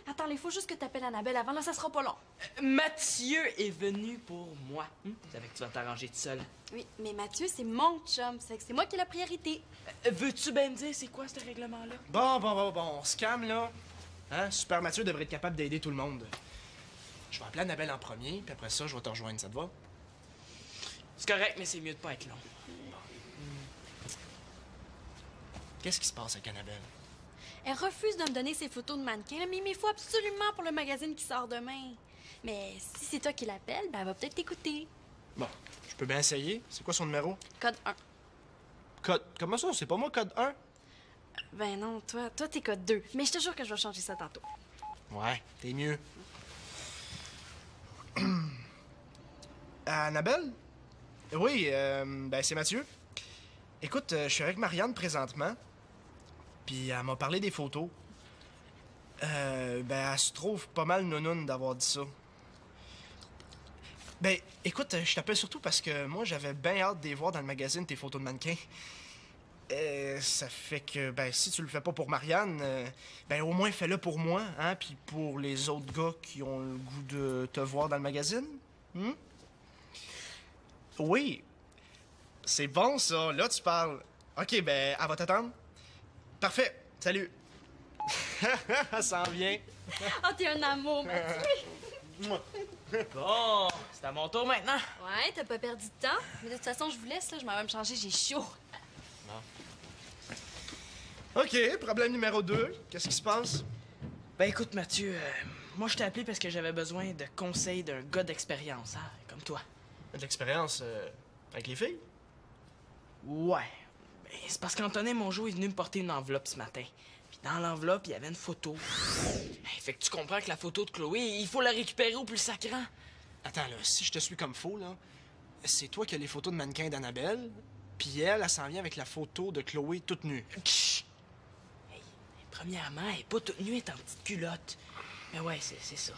Attends, il faut juste que t'appelles Annabelle avant. Là, ça sera pas long. Mathieu est venu pour moi. Tu savais que tu vas t'arranger tout seul. Oui, mais Mathieu, c'est mon chum. C'est que c'est moi qui ai la priorité. Veux-tu bien me dire c'est quoi ce règlement-là? Bon, on se calme, là. Hein? Super Mathieu devrait être capable d'aider tout le monde. Je vais appeler Annabelle en premier, puis après ça, je vais te rejoindre, ça te va? C'est correct, mais c'est mieux de pas être long. Qu'est-ce qui se passe avec Annabelle? Elle refuse de me donner ses photos de mannequins, là, mais il me faut absolument pour le magazine qui sort demain. Mais si c'est toi qui l'appelle, ben elle va peut-être t'écouter. Bon, je peux bien essayer. C'est quoi son numéro? Code 1. Code... Comment ça? C'est pas moi, code 1? Ben non, toi t'es code 2. Mais je te jure que je vais changer ça tantôt. Ouais, t'es mieux. Annabelle? Oui, ben c'est Mathieu. Écoute, je suis avec Marianne présentement. Puis elle m'a parlé des photos. Ben elle se trouve pas mal nounoune d'avoir dit ça. Ben, écoute, je t'appelle surtout parce que moi, j'avais bien hâte de les voir dans le magazine, tes photos de mannequins. Ça fait que, ben, si tu le fais pas pour Marianne, ben, au moins fais-le pour moi, hein, puis pour les autres gars qui ont le goût de te voir dans le magazine. Oui. C'est bon, ça. Là, tu parles. OK, ben, elle va t'attendre. Parfait. Salut. Ça s'en vient. Oh, t'es un amour, Mathieu. Bon, c'est à mon tour maintenant. Ouais, t'as pas perdu de temps. Mais de toute façon, je vous laisse, là. Je m'en vais me changer, j'ai chaud. OK, problème numéro 2. Qu'est-ce qui se passe? Ben écoute, Mathieu, moi je t'ai appelé parce que j'avais besoin de conseils d'un gars d'expérience, hein, comme toi. De l'expérience avec les filles? Ouais. Ben, c'est parce qu'Antonin Mongeau est venu me porter une enveloppe ce matin. Puis dans l'enveloppe, il y avait une photo. Hey, fait que tu comprends que la photo de Chloé, il faut la récupérer au plus sacrant. Attends, là, si je te suis comme faux, là, c'est toi qui as les photos de mannequins d'Annabelle, puis elle s'en vient avec la photo de Chloé toute nue. Chut! Hey, premièrement, elle est pas toute nue, elle est en petite culotte. Mais ouais, c'est ça.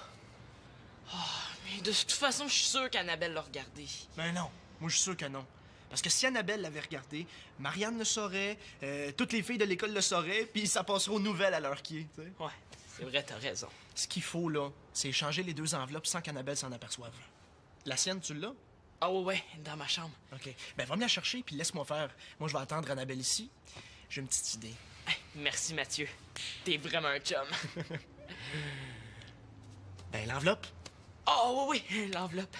Oh, mais de toute façon, je suis sûr qu'Annabelle l'a regardé. Ben non, moi je suis sûr que non. Parce que si Annabelle l'avait regardé, Marianne le saurait, toutes les filles de l'école le sauraient, puis ça passerait aux nouvelles à l'heure qui est, tu sais. Ouais, c'est vrai, t'as raison. Ce qu'il faut, là, c'est échanger les 2 enveloppes sans qu'Annabelle s'en aperçoive. La sienne, tu l'as? Ah ouais, dans ma chambre. OK. Ben, va me la chercher, puis laisse-moi faire. Moi, je vais attendre Annabelle ici. J'ai une petite idée. Hey, merci, Mathieu. T'es vraiment un chum. Ben, l'enveloppe. Oh, oui, l'enveloppe.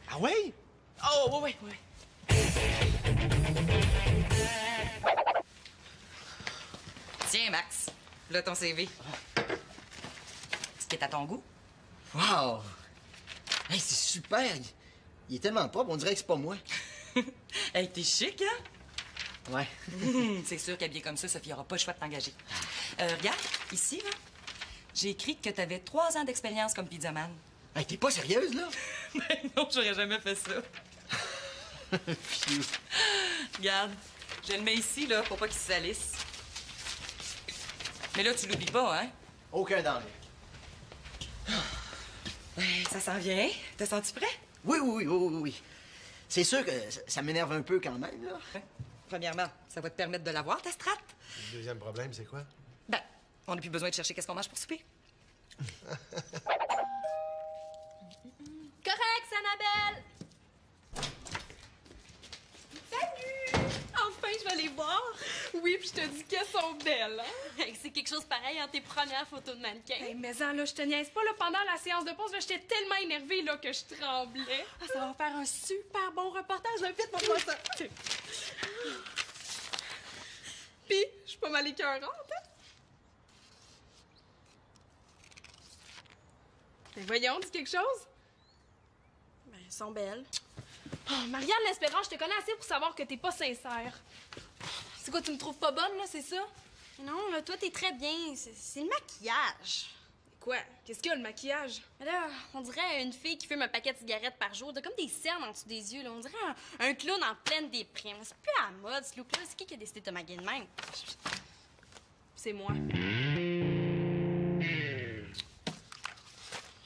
Ah ouais? Oh, oui. Tiens, Max. Là, ton CV. Est-ce qu'il est à ton goût? Wow! Hey, c'est super! Il est tellement propre, on dirait que c'est pas moi. Hey, t'es chic, hein? Ouais. C'est sûr qu'habillé comme ça, Sophie aura pas le choix de t'engager. Regarde, ici, là, j'ai écrit que t'avais 3 ans d'expérience comme pizzaman. Hey, t'es pas sérieuse, là? Ben non, j'aurais jamais fait ça. Phew. Regarde, je le mets ici, là, pour pas qu'il se salisse. Mais là, tu l'oublies pas, hein? Aucun danger. Ça s'en vient. T'as senti prêt? Oui. C'est sûr que ça m'énerve un peu quand même, là. Premièrement, ça va te permettre de l'avoir, ta strate. Le deuxième problème, c'est quoi? Ben, on n'a plus besoin de chercher qu'est-ce qu'on mange pour souper. Correct, c'est Annabelle! Salut! Enfin, je vais les voir. Oui, puis je te dis qu'elles sont belles, hein? C'est quelque chose pareil en tes premières photos de mannequin. Hey, mais en là, je te niaise pas, là, pendant la séance de pause, là, j'étais tellement énervée, là, que je tremblais. Ah, ça va faire un super bon reportage, là, vite, montre-moi ça. Puis, je suis pas mal écœurante, hein? Mais voyons, dis quelque chose. Ben, elles sont belles. Oh, Marianne L'Espérance, je te connais assez pour savoir que t'es pas sincère. C'est quoi, tu me trouves pas bonne, là, c'est ça? Non, là, toi, t'es très bien. C'est le maquillage. Quoi? Qu'est-ce qu'il y a, le maquillage? Mais là, on dirait une fille qui fume un paquet de cigarettes par jour. T'as comme des cernes en dessous des yeux, là. On dirait un clown en pleine déprime. C'est plus à la mode, ce look-là. C'est qui a décidé de te maguer de même? C'est moi.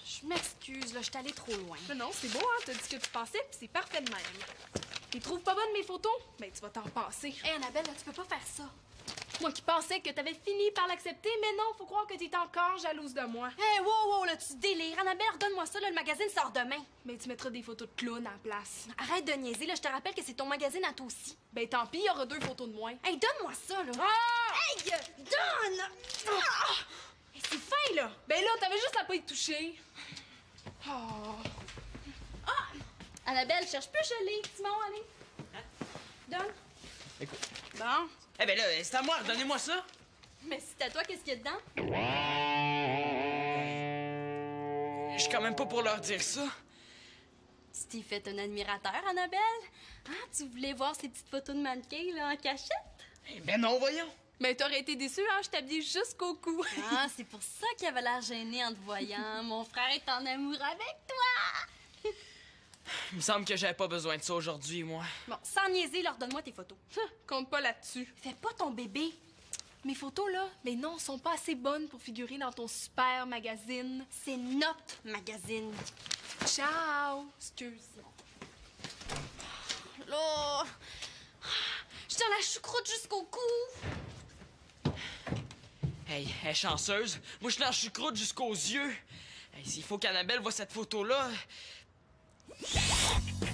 Je m'excuse, là, je suis allée trop loin. Mais non, c'est beau, hein? T'as dit ce que tu pensais, puis c'est parfait de même. Tu trouves pas bonnes mes photos? Ben, tu vas t'en passer. Hé, Annabelle, là, tu peux pas faire ça. Moi qui pensais que t'avais fini par l'accepter, mais non, faut croire que t'es encore jalouse de moi. Hé, wow, là, tu délires. Annabelle, redonne-moi ça, là, le magazine sort demain. Mais tu mettras des photos de clown à la place. Arrête de niaiser, là, je te rappelle que c'est ton magazine à toi aussi. Ben, tant pis, il y aura 2 photos de moins. Hey, donne-moi ça, là. Ah! Hey, donne! Ah! Hey, c'est fin, là. Ben là, t'avais juste à pas y toucher. Oh. Ah! Annabelle, cherche plus gelé. Simon, allez. Donne. Écoute. Bon. Eh ben là, c'est à moi, donnez-moi ça. Mais c'est à toi, qu'est-ce qu'il y a dedans? Je suis quand même pas pour leur dire ça. Tu t'es fait un admirateur, Annabelle? Hein, tu voulais voir ces petites photos de mannequins, là, en cachette? Eh ben non, voyons. Mais t'aurais été déçue, hein? Je t'habille jusqu'au cou. Ah, c'est pour ça qu'il avait l'air gêné en te voyant. Mon frère est en amour avec toi! Il me semble que j'avais pas besoin de ça aujourd'hui, moi. Bon, sans niaiser, leur donne-moi tes photos. Compte pas là-dessus. Fais pas ton bébé. Mes photos, là, mais non, sont pas assez bonnes pour figurer dans ton super magazine. C'est notre magazine. Ciao! Excuse. Là, je dans la choucroute jusqu'au cou. Hey, elle est chanceuse. Moi, je suis dans la choucroute jusqu'aux yeux. Hey, s'il faut qu'Annabelle voit cette photo-là...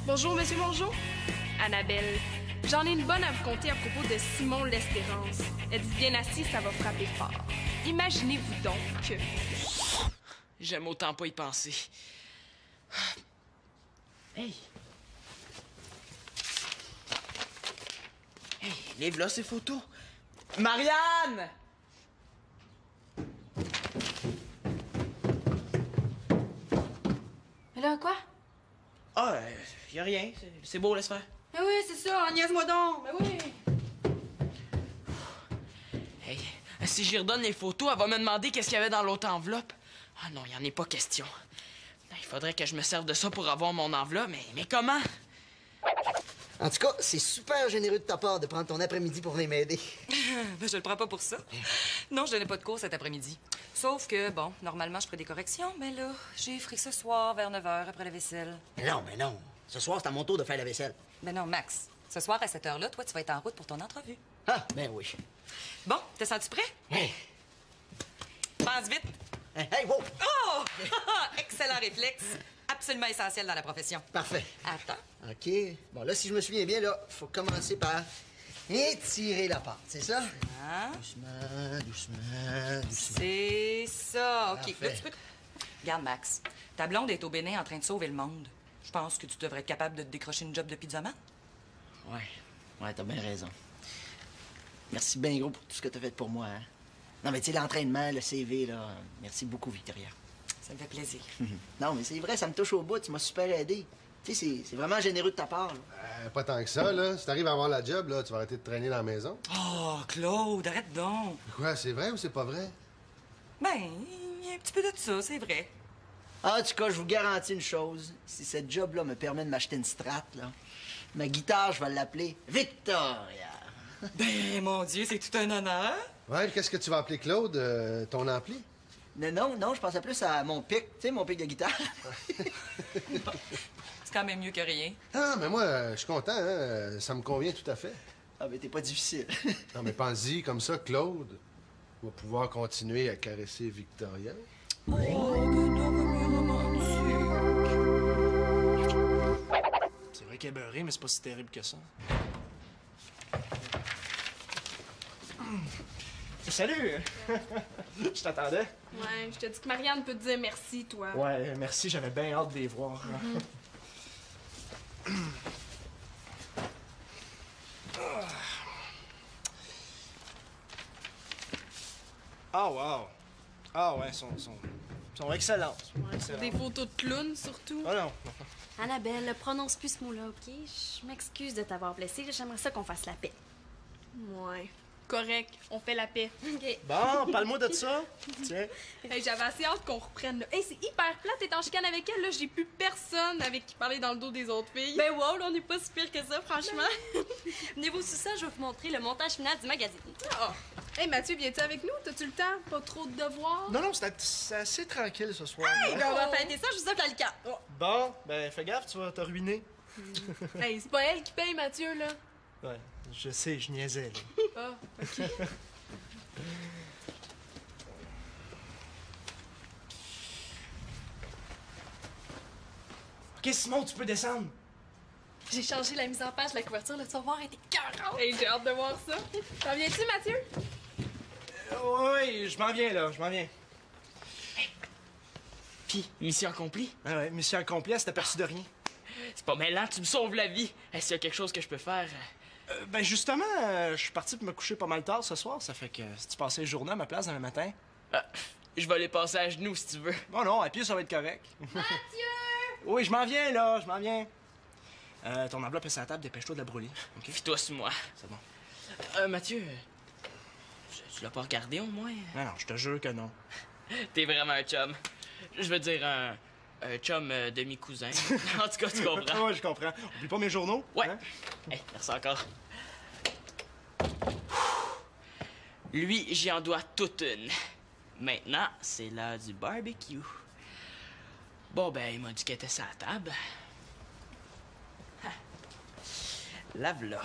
Bonjour, Monsieur Mongeau. Annabelle, j'en ai une bonne à vous conter à propos de Simon L'Espérance. Êtes-vous bien assis, ça va frapper fort. Imaginez-vous donc que... J'aime autant pas y penser. Hey! Hey, livre là ces photos. Marianne! Mais là, quoi? Ah, y a rien. C'est beau, laisse faire. Mais oui, c'est ça, niaise-moi donc! Mais oui! Hey, si j'y redonne les photos, elle va me demander qu'est-ce qu'il y avait dans l'autre enveloppe. Ah non, il en est pas question. Il faudrait que je me serve de ça pour avoir mon enveloppe, mais comment? En tout cas, c'est super généreux de ta part de prendre ton après-midi pour venir m'aider. Ben, je le prends pas pour ça. Non, je donnais pas de cours cet après-midi. Sauf que, bon, normalement, je ferais des corrections, mais là, j'ai frit ce soir vers 9 h après la vaisselle. Mais non. Ce soir, c'est à mon tour de faire la vaisselle. Ben non, Max. Ce soir, à cette heure-là, toi, tu vas être en route pour ton entrevue. Ah, ben oui. Bon, t'es senti prêt? Hey, Pense vite. hey, wow! Oh! Excellent réflexe. Absolument essentiel dans la profession. Parfait. Attends. OK. Bon, là, si je me souviens bien, là, faut commencer par étirer la pâte, c'est ça? Hein? Doucement. C'est ça. OK. Parfait. Là, tu peux... Regarde, Max. Ta blonde est au Bénin en train de sauver le monde. Je pense que tu devrais être capable de te décrocher une job de pizzaman. Ouais, t'as bien raison. Merci bien gros pour tout ce que t'as fait pour moi, hein? Non, mais tu sais, l'entraînement, le CV, là, merci beaucoup, Victoria. Ça me fait plaisir. Non, mais c'est vrai, ça me touche au bout, tu m'as super aidé. Tu sais, c'est vraiment généreux de ta part, là. Pas tant que ça, là. Si t'arrives à avoir la job, là, tu vas arrêter de traîner dans la maison. Oh, Claude, arrête donc. Quoi, c'est vrai ou c'est pas vrai? Ben, il y a un petit peu de ça, c'est vrai. En tout cas, je vous garantis une chose. Si cette job-là me permet de m'acheter une Strat, là, ma guitare, je vais l'appeler Victoria. Ben, mon Dieu, c'est tout un honneur. Ouais, qu'est-ce que tu vas appeler Claude? Ton ampli? Non, je pensais plus à mon pic, tu sais, mon pic de guitare. C'est quand même mieux que rien. Ah, mais moi, je suis content, hein? Ça me convient tout à fait. Ah, mais t'es pas difficile. Non, mais pense-y, comme ça, Claude va pouvoir continuer à caresser Victoria. Oh, que romantique. C'est vrai qu'elle est beurrée, mais c'est pas si terrible que ça. Salut! Je t'attendais. Ouais, je te dis que Marianne peut te dire merci, toi. Ouais, merci, j'avais bien hâte de les voir. Ah, wow! Ah, ouais, sont excellentes. Ouais, Excellentes. des photos de clowns, surtout. Ah non. Annabelle, prononce plus ce mot-là, OK? Je m'excuse de t'avoir blessée. J'aimerais ça qu'on fasse la paix. Ouais. Correct, on fait la paix. OK. Bon, parle-moi de ça. Tiens. Hey, j'avais assez hâte qu'on reprenne, là. Hey, c'est hyper plate, t'es en chicane avec elle, là. J'ai plus personne avec qui parler dans le dos des autres filles. Ben wow, là, on n'est pas si pire que ça, franchement. Venez-vous sous ça, je vais vous montrer le montage final du magazine. Oh. Hey, Mathieu, viens-tu avec nous? T'as-tu le temps? Pas trop de devoirs? Non, c'est assez tranquille ce soir. Hey, ben on va fêter ça, je vous offre l'alcan. Oh, bon, ben fais gaffe, tu vas te ruiner. Hey, c'est pas elle qui paye, Mathieu, là. Ouais, je sais, je niaisais, là. Ah, OK. OK, Simon, tu peux descendre. J'ai changé la mise en page de la couverture, là, tu vas voir, elle était cœurante. Hey, j'ai hâte de voir ça. T'en viens-tu, Mathieu? Oui, je m'en viens, là, je m'en viens. Puis, mission accomplie. Ah ouais, mission accomplie, elle s'est aperçue de rien. C'est pas mêlant, tu me sauves la vie. S'il y a quelque chose que je peux faire... Ben justement, je suis parti pour me coucher pas mal tard ce soir, ça fait que si tu passais les journées à ma place demain matin... je vais les passer à genoux, si tu veux. Bon non, à pied, ça va être correct. Mathieu! Oui, je m'en viens, là, je m'en viens. Ton enveloppe est sur la table, dépêche-toi de la brûler, OK? Fie-toi sur moi. C'est bon. Mathieu, tu l'as pas regardé au moins? Non, je te jure que non. T'es vraiment un chum. Je veux dire un chum demi-cousin. En tout cas, tu comprends. Ouais, je comprends. Oublie pas mes journaux. Ouais. hein? Hey, merci encore. Lui, j'y en dois toute une. Maintenant, c'est l'heure du barbecue. Bon, ben, il m'a dit qu'elle était sur la table. La v'là.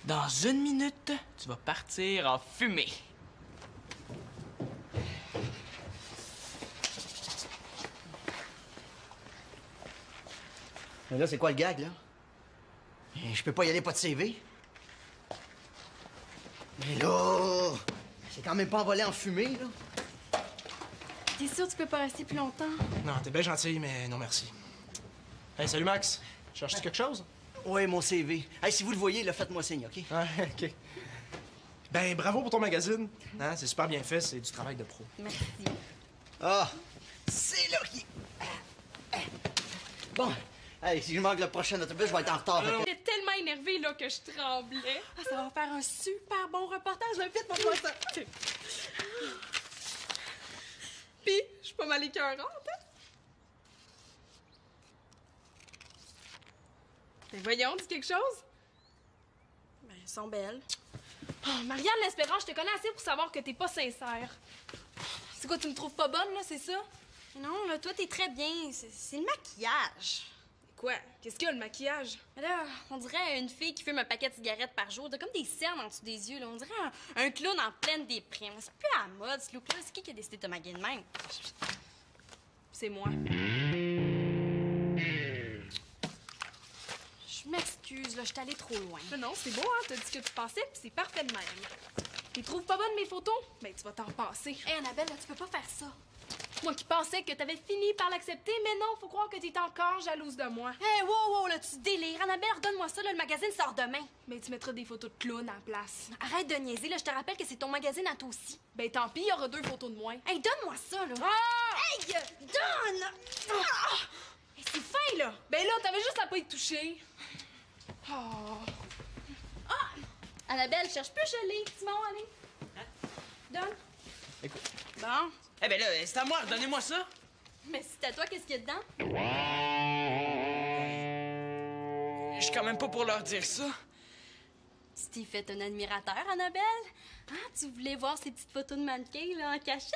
Dans 1 minute, tu vas partir en fumée. Mais là, c'est quoi le gag, là? Je peux pas y aller, pas de CV. Mais là, c'est quand même pas envolé en fumée, là. T'es sûr que tu peux pas rester plus longtemps? Non, t'es bien gentil, mais non merci. Hey, salut Max. Cherches-tu quelque chose? Oui, mon CV. Hey, si vous le voyez, là, faites-moi signe, OK? Ouais, OK. Ben, bravo pour ton magazine. Hein, c'est super bien fait, c'est du travail de pro. Merci. Ah, c'est là qui... Bon, hey, si je manque le prochain autobus, je vais être en retard. J'étais tellement énervée là, que je tremblais. Ah, ça va faire un super bon reportage. Vite, montre-moi ça. Puis, je suis pas mal écœurante, hein? Ben voyons, dis quelque chose. Ben, elles sont belles. Oh, Marianne L'Espérance, je te connais assez pour savoir que t'es pas sincère. C'est quoi, tu me trouves pas bonne, là, c'est ça? Non, là, toi, t'es très bien. C'est le maquillage. Quoi? Qu'est-ce qu'il y a, le maquillage? Mais là, on dirait une fille qui fume un paquet de cigarettes par jour. T'as comme des cernes en dessous des yeux, là. On dirait un clown en pleine déprime. C'est plus à la mode, ce look-là. C'est qui a décidé de te maquiller de même? C'est moi. Je m'excuse, là, je suis allée trop loin. Non, c'est beau, hein? T'as dit ce que tu pensais, puis c'est parfait de même. Tu trouves pas bonnes mes photos? Ben, tu vas t'en repasser. Hé, Annabelle, là, tu peux pas faire ça. Moi qui pensais que t'avais fini par l'accepter, mais non, faut croire que t'es encore jalouse de moi. Hé, wow, là, tu délires. Annabelle, redonne-moi ça, là, le magazine sort demain. Ben, tu mettras des photos de clowns à la place. Arrête de niaiser, là, je te rappelle que c'est ton magazine à toi aussi. Ben, tant pis, il y aura 2 photos de moins. Hey, donne-moi ça, là. Ah! Hey, donne! Ah! Hey, c'est fin, là. Ben là, t'avais juste à pas y toucher. Oh. Annabelle, cherche plus, je l'ai. Simon, allez. Donne. Écoute. Bon. Eh ben là, c'est à moi, donnez-moi ça. Mais c'est à toi, qu'est-ce qu'il y a dedans? Je suis quand même pas pour leur dire ça. Tu t'es fait un admirateur, Annabelle? Ah, tu voulais voir ces petites photos de mannequins, là, en cachette?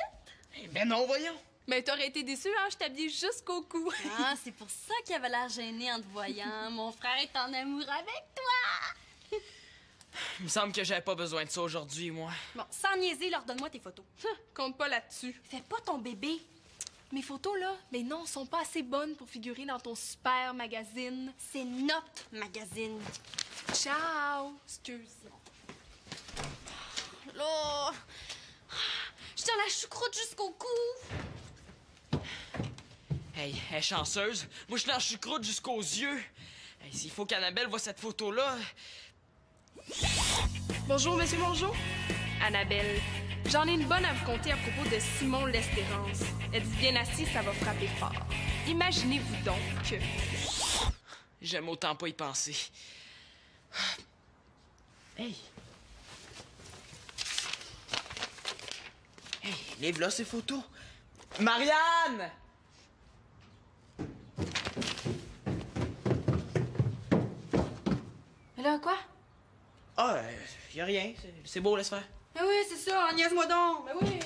Eh ben non, voyons. Ben, t'aurais été déçu, hein? Je t'habille jusqu'au cou. Ah, c'est pour ça qu'il avait l'air gêné en te voyant. Mon frère est en amour avec toi! Il me semble que j'avais pas besoin de ça aujourd'hui, moi. Bon, sans niaiser, leur donne-moi tes photos. Compte pas là-dessus. Fais pas ton bébé. Mes photos, là, mais non, sont pas assez bonnes pour figurer dans ton super magazine. C'est notre magazine. Ciao! Excuse. Là, je tiens la choucroute jusqu'au cou. Hey, elle est chanceuse. Moi, je suis dans la choucroute jusqu'aux yeux. Hey, s'il faut qu'Annabelle voit cette photo-là... Bonjour, Monsieur Mongeau. Annabelle, j'en ai une bonne à vous conter à propos de Simon L'Espérance. Êtes-vous bien assis, ça va frapper fort. Imaginez-vous donc que... J'aime autant pas y penser. Hey! Hey, livre là ces photos. Marianne! Mais là, quoi? Ah, y a rien. C'est beau, laisse faire. Mais oui, c'est ça, niaise-moi donc. Mais oui.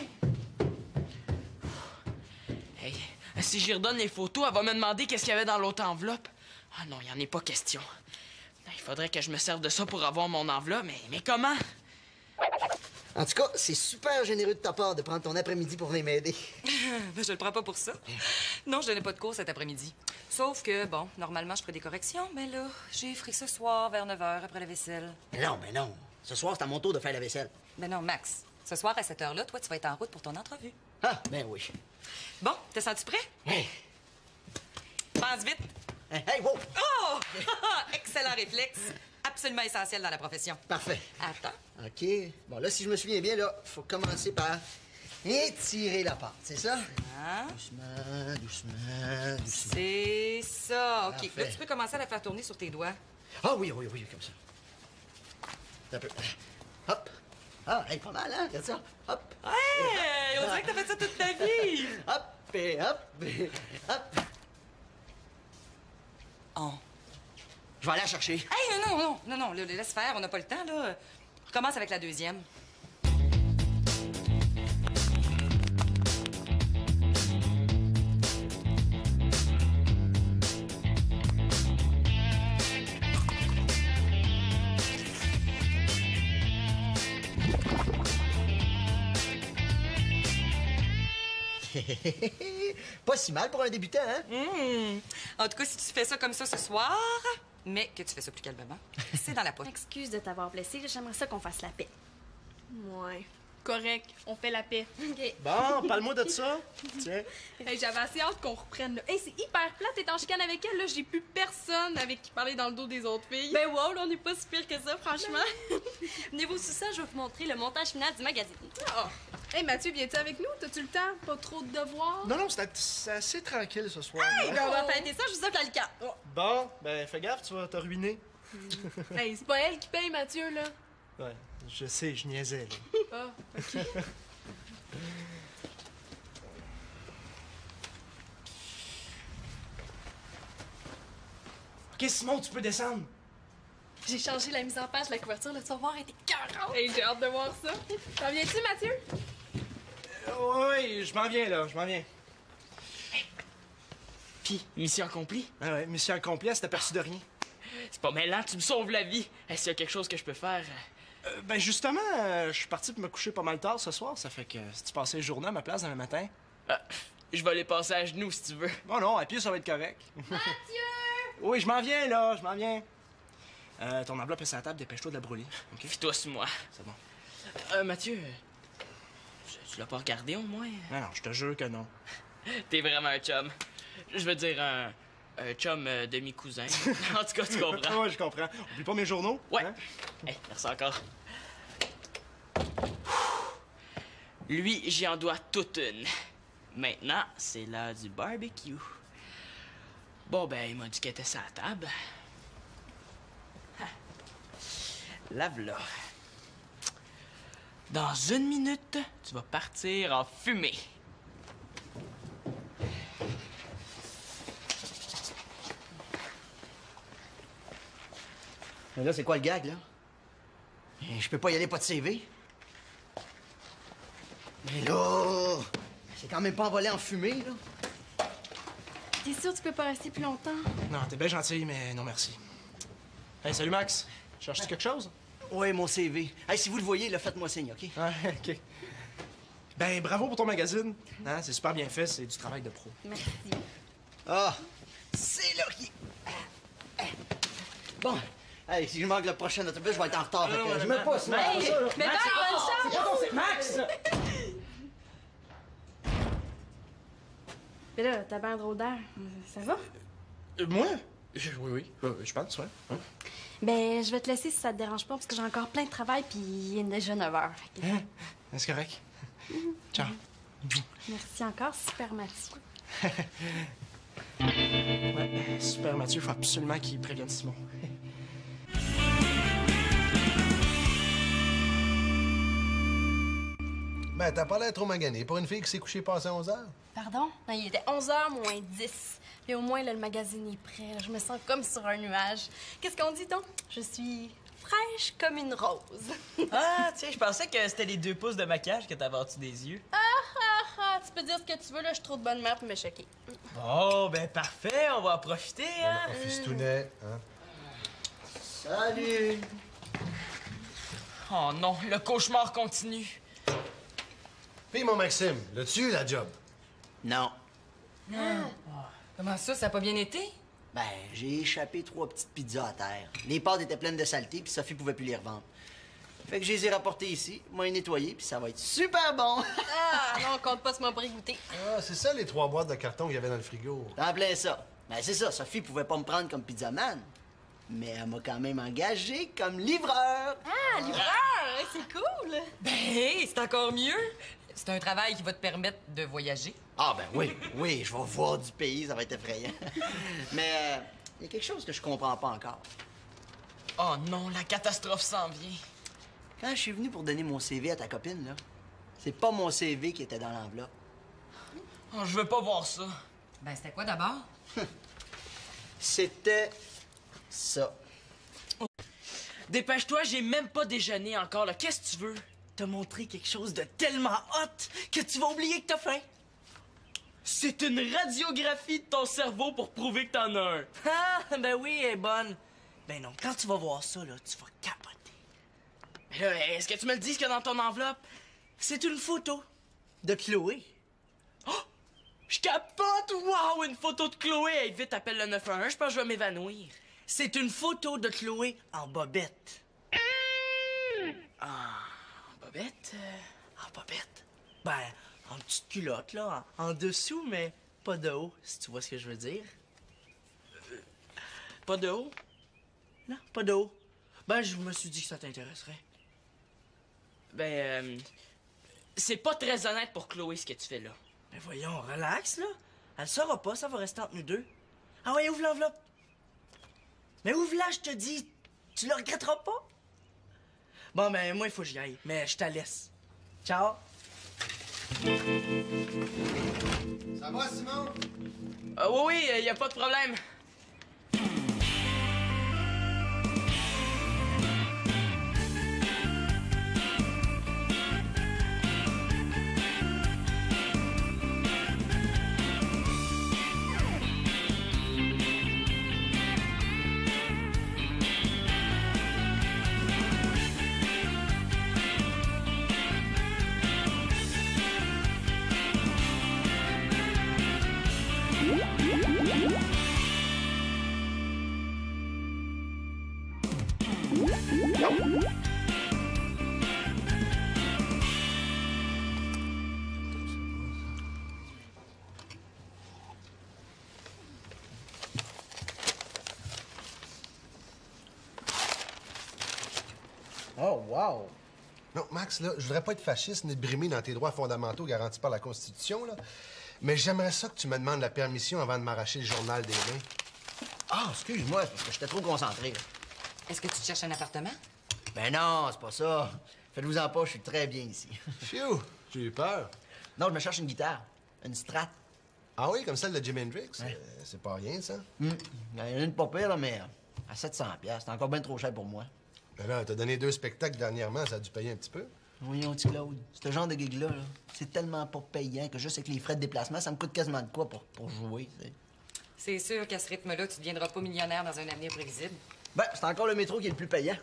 Hey, si j'y redonne les photos, elle va me demander qu'est-ce qu'il y avait dans l'autre enveloppe. Ah non, il en est pas question. Il faudrait que je me serve de ça pour avoir mon enveloppe, mais comment? En tout cas, c'est super généreux de ta part de prendre ton après-midi pour venir m'aider. Ben, je le prends pas pour ça. Non, je donnais pas de cours cet après-midi. Sauf que, bon, normalement, je ferais des corrections, mais là, j'ai fri ce soir vers 9h après la vaisselle. Mais non. Ce soir, c'est à mon tour de faire la vaisselle. Ben non, Max. Ce soir, à cette heure-là, toi, tu vas être en route pour ton entrevue. Ah, ben oui. Bon, t'es senti prêt? Hey, Pense vite. hey, wow! Oh! Excellent réflexe. Absolument essentiel dans la profession. Parfait. Attends. OK. Bon, là, si je me souviens bien, là, faut commencer par étirer la pâte, c'est ça? Hein? Doucement. C'est ça. OK. Parfait. Là, tu peux commencer à la faire tourner sur tes doigts. Ah oui, comme ça. Un peu. Hop. Ah, hey, pas mal, hein? Regarde ça. Hop. Hey! On dirait que t'as fait ça toute ta vie! Hop, et hop. Oh. Je vais aller la chercher. Hey, non, laisse faire, on n'a pas le temps, là. Recommence avec la deuxième. Pas si mal pour un débutant, hein? En tout cas, si tu fais ça comme ça ce soir, mais que tu fais ça plus calmement, c'est dans la poche. Excuse de t'avoir blessé, j'aimerais ça qu'on fasse la paix. Ouais. Correct, on fait la paix. OK. Bon, parle-moi de ça. Tiens. Hey, j'avais assez hâte qu'on reprenne, là. Hey, c'est hyper plate, t'es en chicane avec elle, là. J'ai plus personne avec qui parler dans le dos des autres filles. Ben wow, là, on n'est pas si pire que ça, franchement. Venez-vous sous ça, je vais vous montrer le montage final du magazine. Oh. Hey, Mathieu, viens-tu avec nous? T'as-tu le temps? Pas trop de devoirs? Non, c'est assez tranquille ce soir. Hey, ben, on va fêter ça, je vous offre l'alcan. Bon, ben fais gaffe, tu vas te ruiner. Hey, c'est pas elle qui paye, Mathieu, là. Ouais, je sais, je niaisais, là. Ah, OK. OK, Simon, tu peux descendre. J'ai changé la mise en page de la couverture, là, tu vas voir, elle était cœurante. Hey, j'ai hâte de voir ça. T'en viens-tu, Mathieu? Oui, je m'en viens, là, je m'en viens. Puis, mission accomplie. Ah ouais, mission accomplie, elle s'est aperçue de rien. C'est pas mêlant, tu me sauves la vie. Hey, s'il y a quelque chose que je peux faire... Ben justement, je suis parti pour me coucher pas mal tard ce soir, ça fait que si tu passais le journée à ma place demain matin... je vais les passer à genoux, si tu veux. Bon non, à pied, ça va être correct. Mathieu! Oui, je m'en viens, là, je m'en viens. Ton enveloppe est sur la table, dépêche-toi de la brûler. OK? Fie-toi sur moi. C'est bon. Mathieu, tu l'as pas regardé au moins? Non, non, je te jure que non. T'es vraiment un chum. Je veux dire un chum demi-cousin. En tout cas, tu comprends. Ouais, je comprends. Oublie pas mes journaux. Ouais. Hein? Hey, merci encore. Lui, j'y en dois toute une. Maintenant, c'est l'heure du barbecue. Bon, ben, il m'a dit qu'elle était sur la table. La v'là. Dans 1 minute, tu vas partir en fumée. Mais là, c'est quoi le gag, là? Je peux pas y aller, pas de CV. Mais là, c'est quand même pas envolé en fumée, là. T'es sûr que tu peux pas rester plus longtemps? Non, t'es bien gentil, mais non merci. Hey, salut Max. Cherches-tu quelque chose? Oui, mon CV. Hey, si vous le voyez, là, faites-moi signe, OK? Ouais, OK. Ben, bravo pour ton magazine. Hein, c'est super bien fait, c'est du travail de pro. Merci. Ah, c'est là qui... Bon, hey, si je manque le prochain autobus, je vais être en retard. Fait que je me pousse, là. Hey, mais pas bonne chance! Max! Mais là, t'as bien drôle d'air. Ça va? Moi? Oui, je pense, ouais. Hein? Ben, je vais te laisser si ça te dérange pas, parce que j'ai encore plein de travail, puis il est déjà 9 h. Hein? C'est correct. Ciao. Merci encore, super Mathieu. Ouais, super Mathieu, faut absolument qu'il prévienne Simon. Ben, t'as pas l'air trop magané pour une fille qui s'est couchée passé 11 heures. Pardon? Non, il était 11 h moins 10. Puis au moins, là, le magazine est prêt. Là. Je me sens comme sur un nuage. Qu'est-ce qu'on dit, donc? Je suis fraîche comme une rose. Ah, tiens, je pensais que c'était les 2 pouces de maquillage que t'avais en dessous des yeux. Tu peux dire ce que tu veux, là. Je suis trop de bonne mère pour me choquer. Bon, ben parfait, on va en profiter, hein? On fistounet, hein? Salut! Oh non, le cauchemar continue. Puis mon Maxime, l'as-tu eu, la job? Non. Comment ça a pas bien été? Ben, j'ai échappé 3 petites pizzas à terre. Les pâtes étaient pleines de saleté, puis Sophie pouvait plus les revendre. Fait que je les ai rapportées ici, moi les nettoyer, puis ça va être super bon! Ah, non, on compte pas ce moment pour y goûter. Ah, c'est ça, les 3 boîtes de carton qu'il y avait dans le frigo. En plein ça. Ben, c'est ça, Sophie pouvait pas me prendre comme pizzaman. Mais elle m'a quand même engagé comme livreur. Ah, livreur! C'est cool! Ben, hey, c'est encore mieux. C'est un travail qui va te permettre de voyager. Ah, ben oui, je vais voir du pays, ça va être effrayant. Mais il y a quelque chose que je comprends pas encore. Oh non, la catastrophe s'en vient. Quand je suis venu pour donner mon CV à ta copine, là, c'est pas mon CV qui était dans l'enveloppe. Oh, je veux pas voir ça. Ben, c'était quoi d'abord? C'était ça. Dépêche-toi, j'ai même pas déjeuné encore, là. Qu'est-ce que tu veux? T'as montré quelque chose de tellement hot que tu vas oublier que t'as faim. C'est une radiographie de ton cerveau pour prouver que t'en as un. Ah, ben oui, elle est bonne. Ben non, quand tu vas voir ça, là, tu vas capoter. Mais là, est-ce que tu me le dis ce qu'il y a dans ton enveloppe? C'est une photo de Chloé. Je capote! Wow! Une photo de Chloé! Hey, vite, appelle le 911, je pense que je vais m'évanouir. C'est une photo de Chloé en bobette. Ah, Bobette? En popette. Ben, en petite culotte, là, en dessous, mais pas de haut, si tu vois ce que je veux dire. Pas de haut? Non, pas de haut. Ben, je me suis dit que ça t'intéresserait. Ben, c'est pas très honnête pour Chloé ce que tu fais là. Ben voyons, relax, là. Elle saura pas, ça va rester entre nous deux. Ah ouais, ouvre l'enveloppe. Mais ouvre-la, je te dis. Tu le regretteras pas. Bon, ben, moi, il faut que j'y aille. Mais je te laisse. Ciao. Ça va, Simon? Oui, y a pas de problème. Oh, wow! Non, Max, là, je voudrais pas être fasciste ni te brimer dans tes droits fondamentaux garantis par la Constitution, là. Mais j'aimerais ça que tu me demandes la permission avant de m'arracher le journal des mains. Ah, excuse-moi, c'est parce que j'étais trop concentré. Là. Est-ce que tu te cherches un appartement? Ben non, c'est pas ça. Faites-vous-en pas, je suis très bien ici. Phew! J'ai eu peur. Non, je me cherche une guitare. Une Strat. Ah oui, comme celle de Jimi Hendrix? C'est pas rien, ça. Il y en a une pas pire, là, mais à 700$. C'est encore bien trop cher pour moi. Ben là, t'as donné 2 spectacles dernièrement, ça a dû payer un petit peu. Voyons, petit Claude, ce genre de gig-là, là, c'est tellement pas payant que juste avec les frais de déplacement, ça me coûte quasiment de quoi pour jouer, tu sais. C'est sûr qu'à ce rythme-là, tu ne deviendras pas millionnaire dans un avenir prévisible. Ben, c'est encore le métro qui est le plus payant.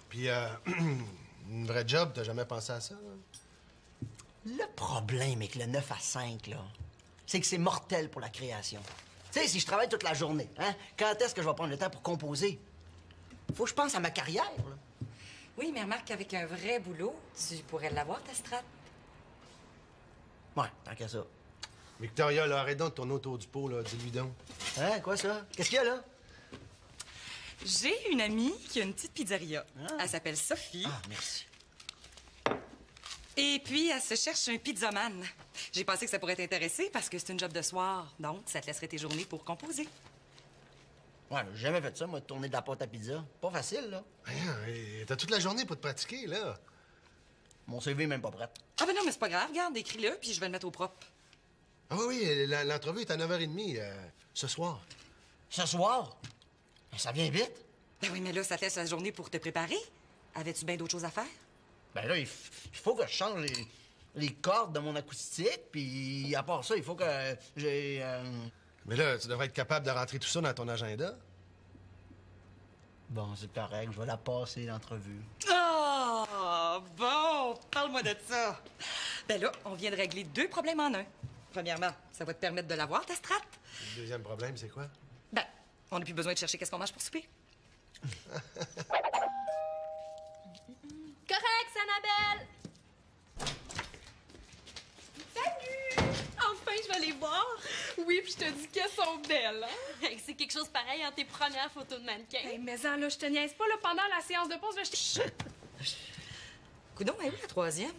Puis, une vraie job, t'as jamais pensé à ça, là? Le problème avec le 9 à 5, là, c'est que c'est mortel pour la création. Tu sais, si je travaille toute la journée, hein, quand est-ce que je vais prendre le temps pour composer? Faut que je pense à ma carrière, là. Oui, mais remarque qu'avec un vrai boulot, tu pourrais l'avoir, ta strate. Ouais, tant qu'à ça. Victoria, là, arrête donc de tourner autour du pot, là. Dis-lui donc. Hein, quoi ça? Qu'est-ce qu'il y a, là? J'ai une amie qui a une petite pizzeria. Elle s'appelle Sophie. Ah, merci. Et puis, elle se cherche un pizzaman. J'ai pensé que ça pourrait t'intéresser parce que c'est une job de soir. Donc, ça te laisserait tes journées pour composer. Ouais, j'ai jamais fait ça, moi, de tourner de la pâte à pizza. Pas facile, là. Rien, t'as toute la journée pour te pratiquer, là. Mon CV est même pas prêt. Ah ben non, mais c'est pas grave. Regarde, écris-le, puis je vais le mettre au propre. Ah oui, l'entrevue est à 9h30, ce soir. Ce soir? Ben, ça vient vite. Ben oui, mais là, ça te laisse la journée pour te préparer. Avais-tu bien d'autres choses à faire? Ben là, il faut que je change les cordes de mon acoustique, puis à part ça, il faut que j'ai... Mais là, tu devrais être capable de rentrer tout ça dans ton agenda. Bon, c'est correct, je vais la passer, l'entrevue. Ah, bon, parle-moi de ça. Ben là, on vient de régler 2 problèmes en un. Premièrement, ça va te permettre de l'avoir, ta strate. Le deuxième problème, c'est quoi? Ben, on n'a plus besoin de chercher qu'est-ce qu'on mange pour souper. Correct, c'est Annabelle! Salut! Enfin, je vais les voir. Oui, puis je te dis qu'elles sont belles, hein? C'est quelque chose pareil en tes premières photos de mannequin. Hey, mais en là, je te niaise pas, là, pendant la séance de pause, là, je t'ai... Coudon, elle est où la troisième?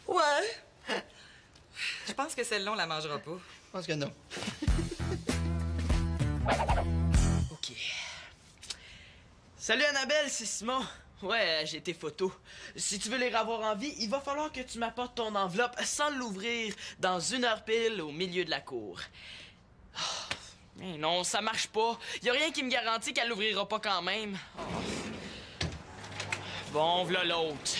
Ouais. Je pense que celle-là, on la mangera pas. Je pense que non. OK. Salut Annabelle, c'est Simon. Ouais, j'ai tes photos. Si tu veux les revoir en vie, il va falloir que tu m'apportes ton enveloppe sans l'ouvrir dans 1 heure pile au milieu de la cour. Oh, mais non, ça marche pas. Y a rien qui me garantit qu'elle l'ouvrira pas quand même. Oh. Bon, v'là l'autre.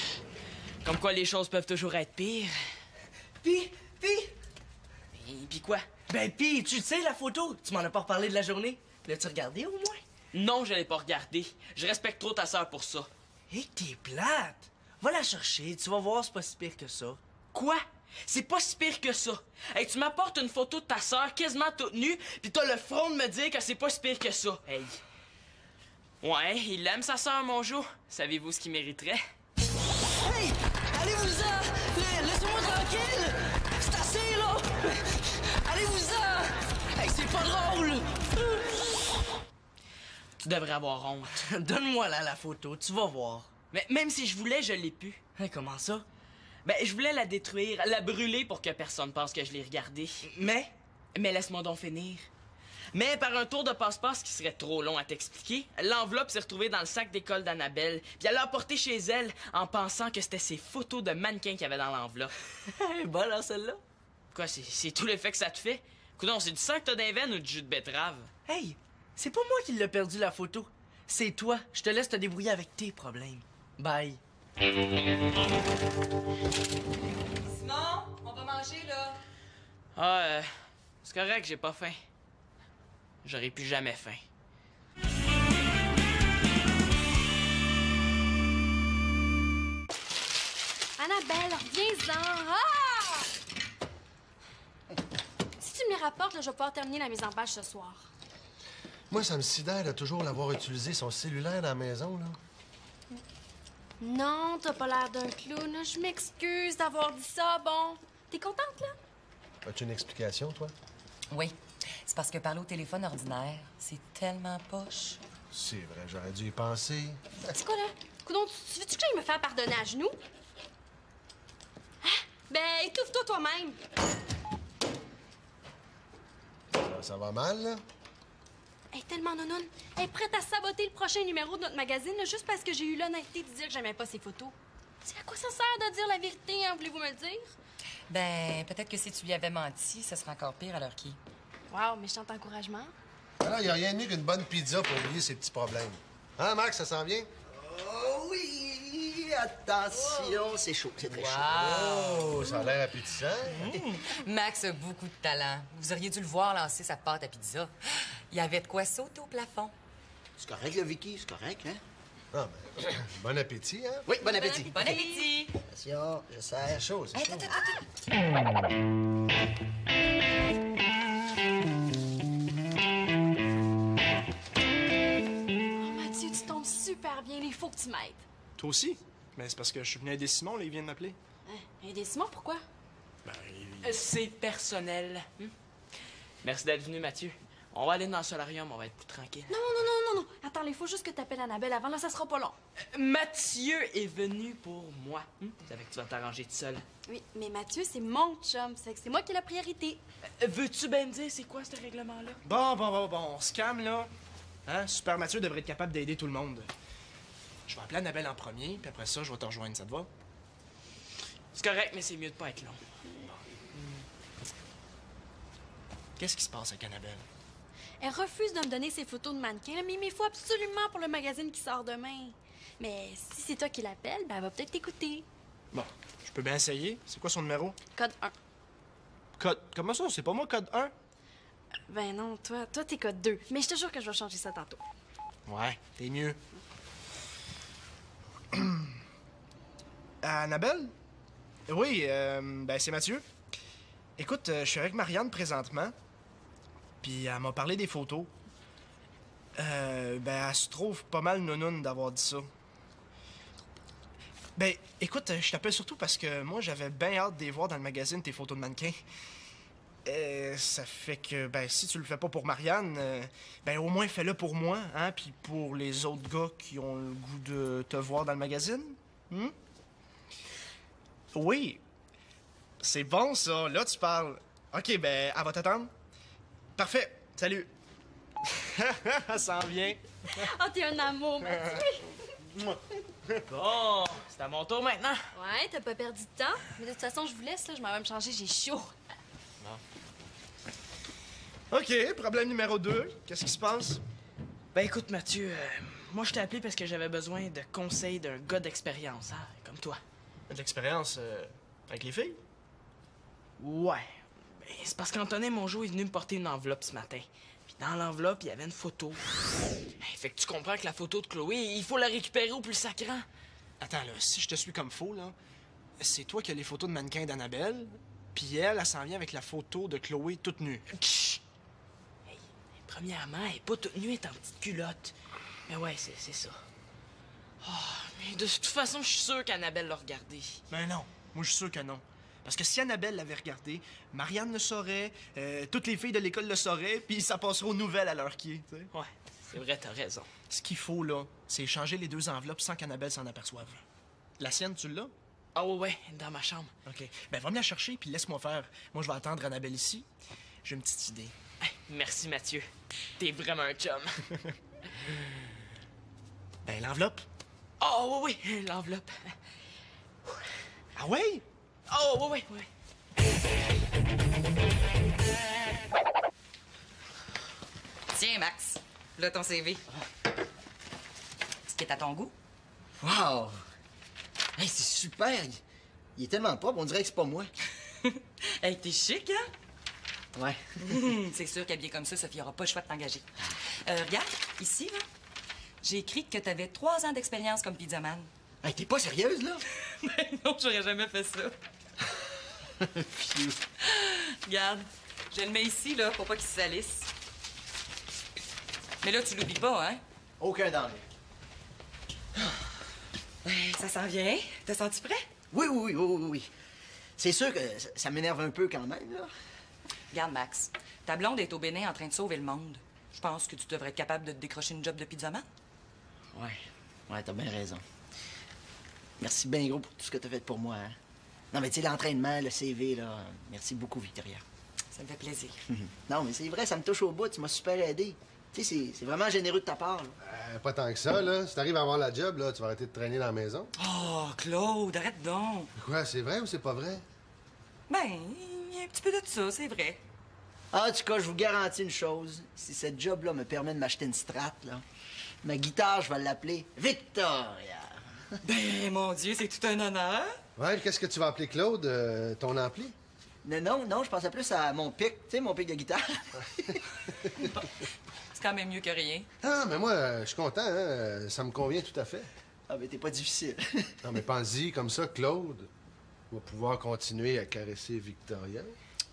Comme quoi les choses peuvent toujours être pires. Puis, Et puis quoi? ben puis, tu sais, la photo, tu m'en as pas reparlé de la journée. L'as-tu regardé au moins? Non, je l'ai pas regardé. Je respecte trop ta sœur pour ça. Hé, t'es plate. Va la chercher, tu vas voir, c'est pas si pire que ça. Quoi? C'est pas si pire que ça. Hey, tu m'apportes une photo de ta sœur quasiment toute nue, pis t'as le front de me dire que c'est pas si pire que ça. Hey. Ouais, il aime sa sœur, mon Jo. Savez-vous ce qu'il mériterait? Hey! Allez-vous-en! Laissez-moi tranquille! C'est assez, là! Allez-vous-en! Hey, c'est pas drôle! Tu devrais avoir honte. Donne-moi là la photo, tu vas voir. Mais même si je voulais, je l'ai pu. Hey, comment ça? Ben, je voulais la détruire, la brûler pour que personne pense que je l'ai regardée. Mais? Mais laisse-moi donc finir. Mais par un tour de passe-passe qui serait trop long à t'expliquer, l'enveloppe s'est retrouvée dans le sac d'école d'Annabelle, puis elle l'a emportée chez elle en pensant que c'était ses photos de mannequins qu'il y avait dans l'enveloppe. Bonne, hein, celle-là? Quoi, c'est tout l'effet que ça te fait? Coudonc, c'est du sang que t'as dans les veines ou du jus de betterave? Hey, c'est pas moi qui l'ai perdu, la photo. C'est toi. Je te laisse te débrouiller avec tes problèmes. Bye. Simon, on va manger, là. Ah, c'est correct, j'ai pas faim. J'aurai plus jamais faim. Annabelle, reviens-en! Ah! Si tu me les rapportes, là, je vais pouvoir terminer la mise en page ce soir. Moi, ça me sidère de toujours l'avoir utilisé son cellulaire dans la maison, là. Non, t'as pas l'air d'un clown. Là. Je m'excuse d'avoir dit ça. Bon, t'es contente, là? As-tu une explication, toi? Oui. C'est parce que parler au téléphone ordinaire, c'est tellement poche. C'est vrai, j'aurais dû y penser. C'est quoi, là? Coudon, tu veux-tu que j'aille me faire pardonner à genoux? Ah, ben, étouffe-toi toi-même. Ça va mal, là? Elle est tellement nounoune. Elle est prête à saboter le prochain numéro de notre magazine là, juste parce que j'ai eu l'honnêteté de dire que j'aimais pas ses photos. C'est à quoi ça sert de dire la vérité, hein? Voulez-vous me le dire? Ben, peut-être que si tu lui avais menti, ça serait encore pire à l'heure qui. Wow, méchant encouragement. Alors, il n'y a rien de mieux qu'une bonne pizza pour oublier ses petits problèmes. Hein, Max, ça s'en vient? Oh oui! Attention, c'est chaud, c'est très chaud. Oh, ça a l'air appétissant. Max a beaucoup de talent. Vous auriez dû le voir lancer sa pâte à pizza. Il y avait de quoi sauter au plafond. C'est correct, le Vicky, c'est correct, hein? Ah, ben, bon appétit, hein? Oui, bon appétit. Bon appétit! Attention, je C'est sers. chaud, c'est chaud. Oh, Mathieu, tu tombes super bien. Il faut que tu m'aides. Toi aussi? Mais c'est parce que je suis venu aider Simon, là, il vient de m'appeler. Hein? Aider Simon, pourquoi? Ben, C'est personnel. Merci d'être venu, Mathieu. On va aller dans le solarium, on va être plus tranquille. Non. Attends, il faut juste que t'appelles Annabelle avant, là, ça sera pas long. Mathieu est venu pour moi. Tu savais que tu vas t'arranger tout seul. Oui, mais Mathieu, c'est mon chum. Ça fait que c'est moi qui ai la priorité. Veux-tu bien me dire c'est quoi ce règlement-là? Bon, on se calme, là. Hein? Super Mathieu devrait être capable d'aider tout le monde. Je vais appeler Annabelle en premier, puis après ça, je vais te rejoindre, ça te va? C'est correct, mais c'est mieux de pas être long. Qu'est-ce qui se passe avec Annabelle? Elle refuse de me donner ses photos de mannequins, là, mais il m'y faut absolument pour le magazine qui sort demain. Mais si c'est toi qui l'appelle, ben elle va peut-être t'écouter. Bon, je peux bien essayer. C'est quoi son numéro? Code 1. Code... Comment ça? C'est pas moi, code 1? Ben non, toi t'es code 2. Mais je te jure que je vais changer ça tantôt. Ouais, t'es mieux. Annabelle? Oui, ben c'est Mathieu. Écoute, je suis avec Marianne présentement. Puis elle m'a parlé des photos. Ben elle se trouve pas mal nounoune d'avoir dit ça. Ben, écoute, je t'appelle surtout parce que moi, j'avais bien hâte de les voir dans le magazine, tes photos de mannequins. Ça fait que, ben, si tu le fais pas pour Marianne, ben, au moins fais-le pour moi, hein, puis pour les autres gars qui ont le goût de te voir dans le magazine. Oui. C'est bon, ça. Là, tu parles. OK, ben, elle va t'attendre. Parfait. Salut. Ça s'en vient. Oh, t'es un amour, Mathieu. Bon, c'est à mon tour maintenant. Ouais, t'as pas perdu de temps. Mais de toute façon, je vous laisse, là. Je m'en vais me changer, j'ai chaud. OK, problème numéro 2. Qu'est-ce qui se passe? Ben écoute, Mathieu, moi je t'ai appelé parce que j'avais besoin de conseils d'un gars d'expérience, hein, comme toi. De l'expérience avec les filles? Ouais. Ben, c'est parce qu'Antonin Mongeau est venu me porter une enveloppe ce matin. Puis dans l'enveloppe, il y avait une photo. Fait que tu comprends que la photo de Chloé, il faut la récupérer au plus sacrant. Attends, là, si je te suis comme faux, là, c'est toi qui as les photos de mannequins d'Annabelle, puis elle s'en vient avec la photo de Chloé toute nue. Chut! Hey, premièrement, elle est pas toute nue, elle est en petite culotte. Mais ouais, c'est ça. Oh, mais de toute façon, je suis sûr qu'Annabelle l'a regardé. Ben non, moi je suis sûr que non. Parce que si Annabelle l'avait regardé, Marianne le saurait, toutes les filles de l'école le sauraient, puis ça passerait aux nouvelles à l'heure qui est, tu sais. Ouais, c'est vrai, t'as raison. Ce qu'il faut, là, c'est échanger les 2 enveloppes sans qu'Annabelle s'en aperçoive. La sienne, tu l'as? Ah ouais, dans ma chambre. OK. Ben, va me la chercher, puis laisse-moi faire. Moi, je vais attendre Annabelle ici. J'ai une petite idée. Hey, merci, Mathieu. T'es vraiment un chum. Ben, l'enveloppe. Oh, oui, oui, l'enveloppe. Ah ouais? Oh, oui, oui, oui. Tiens, Max. Là, ton CV. Ce qui est à ton goût. Wow! Hey, c'est super! Il est tellement propre, on dirait que c'est pas moi. Hey, t'es chic, hein? Ouais. C'est sûr qu'habillé comme ça, Sophie aura pas le choix de t'engager. Regarde, ici, là, j'ai écrit que t'avais 3 ans d'expérience comme pizzaman. Hey, t'es pas sérieuse, là? Ben non, j'aurais jamais fait ça. Phew. Regarde, je le mets ici, là, pour pas qu'il se salisse. Mais là, tu l'oublies pas, hein? Aucun danger. Ça s'en vient. T'as senti prêt? Oui. C'est sûr que ça m'énerve un peu quand même, là. Regarde, Max, ta blonde est au Bénin en train de sauver le monde. Je pense que tu devrais être capable de te décrocher une job de pizzaman. Ouais, t'as bien raison. Merci bien gros pour tout ce que t'as fait pour moi, hein. Non, mais tu sais, l'entraînement, le CV, là, merci beaucoup, Victoria. Ça me fait plaisir. Non, mais c'est vrai, ça me touche au bout, tu m'as super aidé. Tu sais, c'est vraiment généreux de ta part, là. Pas tant que ça, là. Si t'arrives à avoir la job, là, tu vas arrêter de traîner dans la maison. Oh, Claude, arrête donc. Quoi, c'est vrai ou c'est pas vrai? Ben, il y a un petit peu de ça, c'est vrai. En tout cas, je vous garantis une chose. Si cette job-là me permet de m'acheter une Strat, là, ma guitare, je vais l'appeler Victoria. Ben, mon Dieu, c'est tout un honneur. Ouais, qu'est-ce que tu vas appeler Claude? Ton ampli? Non, je pensais plus à mon pic, tu sais, mon pic de guitare. C'est quand même mieux que rien. Ah, mais moi, je suis content, hein? Ça me convient tout à fait. Ah, mais t'es pas difficile. Non, mais pense-y, comme ça, Claude va pouvoir continuer à caresser Victoria.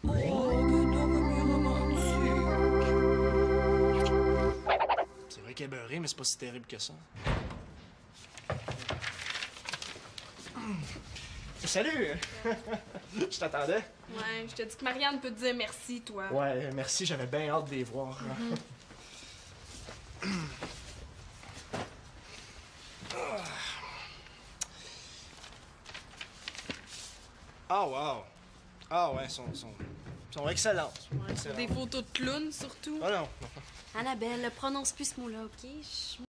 Oh, que romantique. C'est vrai qu'elle est beurrée, mais c'est pas si terrible que ça. Salut! Je t'attendais. Ouais, je te dis que Marianne peut te dire merci, toi. Ouais, merci, j'avais bien hâte de les voir. Ah, wow! Ah, ouais, sont excellentes. Ouais, des photos de clowns, surtout. Ah non. Annabelle, prononce plus ce mot-là, OK?